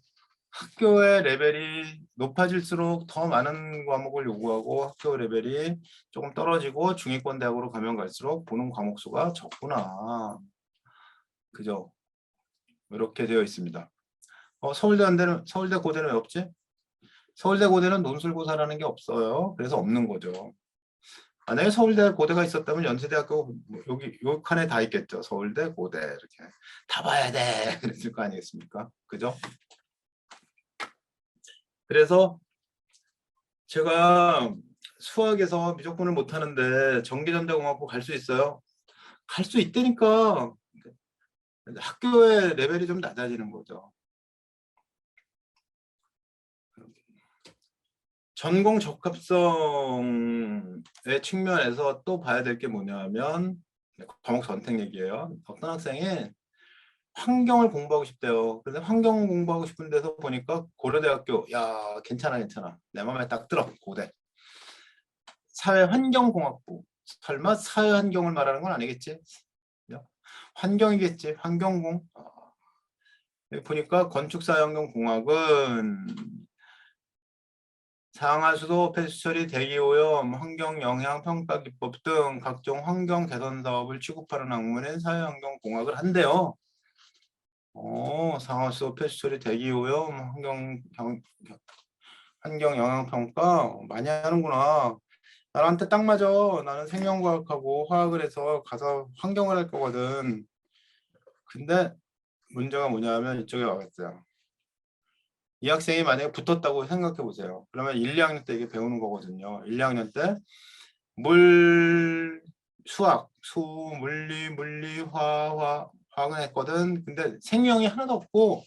학교의 레벨이 높아질수록 더 많은 과목을 요구하고 학교 레벨이 조금 떨어지고 중위권 대학으로 가면 갈수록 보는 과목 수가 적구나. 그죠? 이렇게 되어 있습니다. 서울대 안대는 서울대 고대는 왜 없지? 서울대 고대는 논술고사라는 게 없어요. 그래서 없는 거죠. 만약에 서울대 고대가 있었다면 연세대학교 여기 요 칸에 다 있겠죠. 서울대 고대 이렇게 다 봐야 돼 그랬을 거 아니겠습니까? 그죠? 그래서 제가 수학에서 미적분을 못하는데 전기전자공학부 갈 수 있어요? 갈 수 있다니까. 학교의 레벨이 좀 낮아지는 거죠. 전공 적합성의 측면에서 또 봐야 될 게 뭐냐면 과목 선택 얘기예요. 어떤 학생이 환경을 공부하고 싶대요. 그래서 환경 공부하고 싶은 데서 보니까 고려대학교, 야 괜찮아 내 마음에 딱 들어. 고대 사회환경공학부. 설마 사회환경을 말하는 건 아니겠지? 환경이겠지. 환경공. 여기 보니까 건축사환경공학은 상하수도, 폐수처리, 대기오염, 환경영향평가기법 등 각종 환경 개선 사업을 취급하는 학문인 사회환경공학을 한대요. 상하수도, 폐수처리, 대기오염, 환경영향평가 많이 하는구나. 나한테 딱 맞아. 나는 생명과학하고 화학을 해서 가서 환경을 할 거거든. 근데 문제가 뭐냐면 이쪽에 와봤어요. 이 학생이 만약에 붙었다고 생각해 보세요. 그러면 1, 2학년 때 이게 배우는 거거든요. 1, 2학년 때 수학, 물리, 화학은 했거든. 근데 생명이 하나도 없고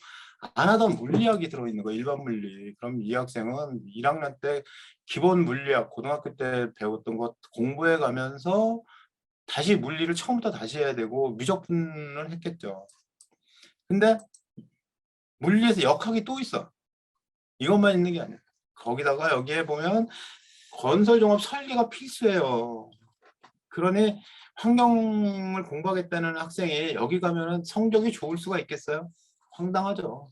안 하던 물리학이 들어있는 거예요. 일반 물리. 그럼 이 학생은 1학년 때 기본 물리학, 고등학교 때 배웠던 것 공부해 가면서 다시 물리를 처음부터 다시 해야 되고 미적분을 했겠죠. 근데 물리에서 역학이 또 있어. 이것만 있는 게 아니야. 거기다가 여기에 보면 건설종합 설계가 필수예요. 그러니 환경을 공부하겠다는 학생이 여기 가면은 성적이 좋을 수가 있겠어요? 황당하죠.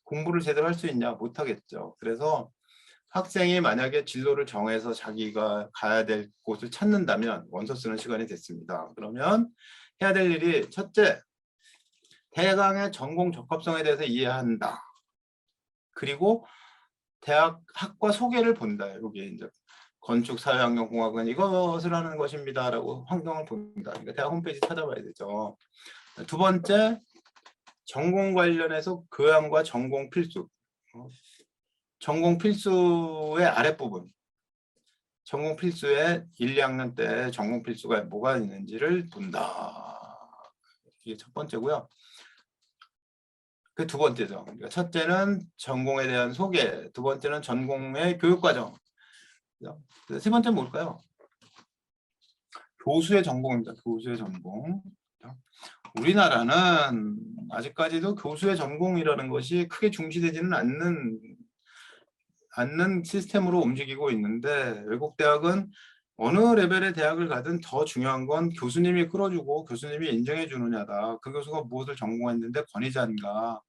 공부를 제대로 할 수 있냐? 못하겠죠. 그래서 학생이 만약에 진로를 정해서 자기가 가야 될 곳을 찾는다면 원서 쓰는 시간이 됐습니다. 그러면 해야 될 일이 첫째, 대강의 전공 적합성에 대해서 이해한다. 그리고 대학 학과 소개를 본다. 여기 이제 건축 사회환경공학은 이것을 하는 것입니다라고 환경을 본다. 그러니까 대학 홈페이지 찾아봐야 되죠. 두 번째, 전공 관련해서 교양과 전공 필수. 전공 필수의 아랫부분. 전공 필수의 1, 2학년 때 전공 필수가 뭐가 있는지를 본다. 이게 첫 번째고요. 그 두 번째죠. 그러니까 첫째는 전공에 대한 소개, 두 번째는 전공의 교육과정. 세 번째는 뭘까요? 교수의 전공입니다. 교수의 전공. 우리나라는 아직까지도 교수의 전공이라는 것이 크게 중시되지는 않는 시스템으로 움직이고 있는데 외국 대학은 어느 레벨의 대학을 가든 더 중요한 건 교수님이 끌어주고 교수님이 인정해 주느냐다. 그 교수가 무엇을 전공했는데 권위자인가.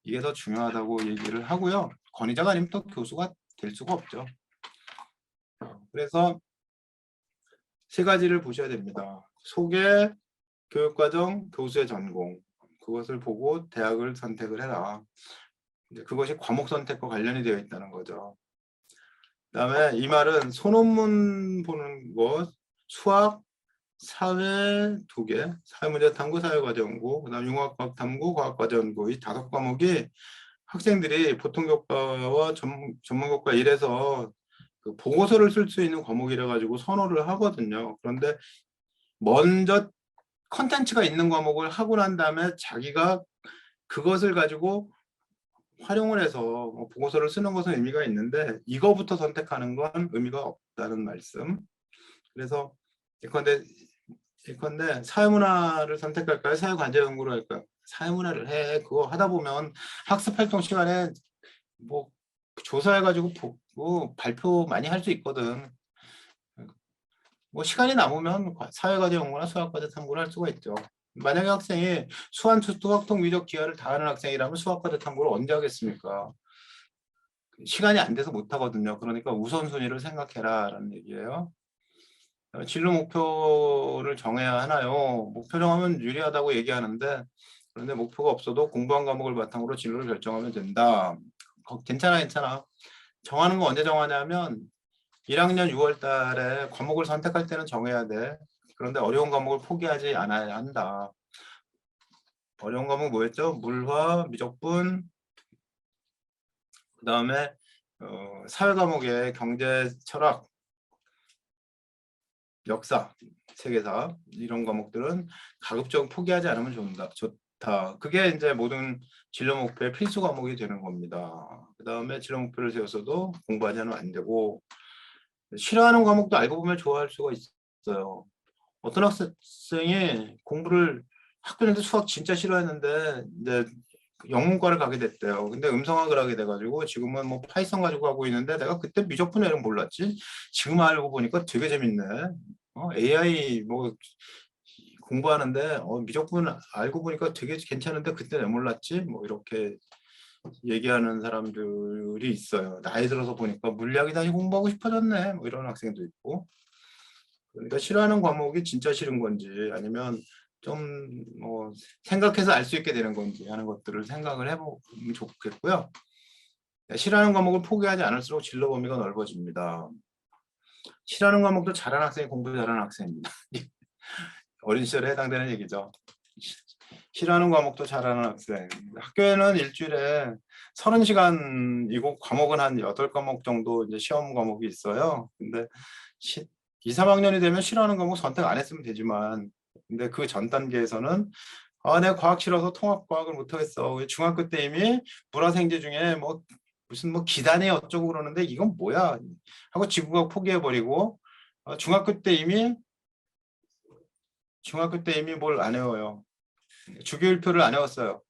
이게 더 중요하다고 얘기를 하고요. 권위자가 아니면 또 교수가 될 수가 없죠. 그래서 세 가지를 보셔야 됩니다. 소개, 교육과정, 교수의 전공. 그것을 보고 대학을 선택을 해라. 그것이 과목 선택과 관련이 되어 있다는 거죠. 그다음에 이 말은 소논문 보는 것, 수학, 사회 2개, 사회문제 탐구, 사회과정고, 그다음 융합과학 탐구, 과학과정고 이 5과목이 학생들이 보통 교과와 전문 교과 1에서 그 보고서를 쓸 수 있는 과목이라 가지고 선호를 하거든요. 그런데 먼저 컨텐츠가 있는 과목을 하고 난 다음에 자기가 그것을 가지고 활용을 해서 보고서를 쓰는 것은 의미가 있는데 이거부터 선택하는 건 의미가 없다는 말씀. 그래서 예컨대 사회문화를 선택할까요? 사회관계연구를 할까요? 사회문화를 해. 그거 하다 보면 학습활동 시간에 뭐 조사해가지고 보고 발표 많이 할 수 있거든. 뭐 시간이 남으면 사회과제연구나 수학과제 탐구를 할 수가 있죠. 만약에 학생이 수학통 위적 기하를 다하는 학생이라면 수학과제 탐구를 언제 하겠습니까? 시간이 안 돼서 못 하거든요. 그러니까 우선순위를 생각해라 라는 얘기예요. 진로 목표를 정해야 하나요? 목표 정하면 유리하다고 얘기하는데 그런데 목표가 없어도 공부한 과목을 바탕으로 진로를 결정하면 된다. 괜찮아. 정하는 거 언제 정하냐면 1학년 6월 달에 과목을 선택할 때는 정해야 돼. 그런데 어려운 과목을 포기하지 않아야 한다. 어려운 과목 뭐였죠? 물화, 미적분, 그 다음에 사회 과목의 경제, 철학, 역사, 세계사 이런 과목들은 가급적 포기하지 않으면 좋다. 그게 이제 모든 진로 목표의 필수 과목이 되는 겁니다. 그 다음에 진로 목표를 세워서도 공부하지 않으면 안 되고 싫어하는 과목도 알고 보면 좋아할 수가 있어요. 어떤 학생이 공부를 학교 다닐 때 수학 진짜 싫어했는데 이제 영문과를 가게 됐대요. 근데 음성학을 하게 돼가지고 지금은 뭐 파이썬 가지고 하고 있는데 내가 그때 미적분 이름 몰랐지. 지금 알고 보니까 되게 재밌네. AI 뭐 공부하는데 미적분 알고 보니까 되게 괜찮은데 그때 왜 몰랐지? 뭐 이렇게 얘기하는 사람들이 있어요. 나이 들어서 보니까 물리학이 다시 공부하고 싶어졌네. 뭐 이런 학생도 있고. 그러니까 싫어하는 과목이 진짜 싫은 건지 아니면 좀 뭐 생각해서 알 수 있게 되는 건지 하는 것들을 생각을 해보면 좋겠고요. 싫어하는 과목을 포기하지 않을수록 진로 범위가 넓어집니다. 싫어하는 과목도 잘하는 학생이 공부 잘하는 학생입니다. 어린 시절에 해당되는 얘기죠. 싫어하는 과목도 잘하는 학생. 학교에는 일주일에 30시간이고 과목은 한 8과목 정도 이제 시험 과목이 있어요. 근데 2, 3학년이 되면 싫어하는 과목 선택 안 했으면 되지만 근데 그 전 단계에서는 내가 과학 싫어서 통합과학을 못하겠어. 왜 중학교 때 이미 물화생제 중에 뭐 무슨 뭐 기단이 어쩌고 그러는데 이건 뭐야 하고 지구과학 포기해버리고 중학교 때 이미 뭘 안 외워요. 주기율표를 안 외웠어요.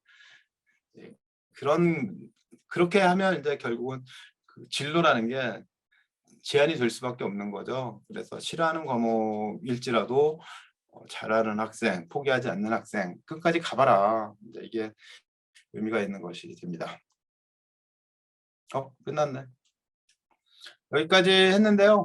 그렇게 하면 이제 결국은 그 진로라는 게 제한이 될 수밖에 없는 거죠. 그래서 싫어하는 과목일지라도 잘하는 학생, 포기하지 않는 학생, 끝까지 가봐라. 이제 이게 의미가 있는 것이 됩니다. 끝났네. 여기까지 했는데요.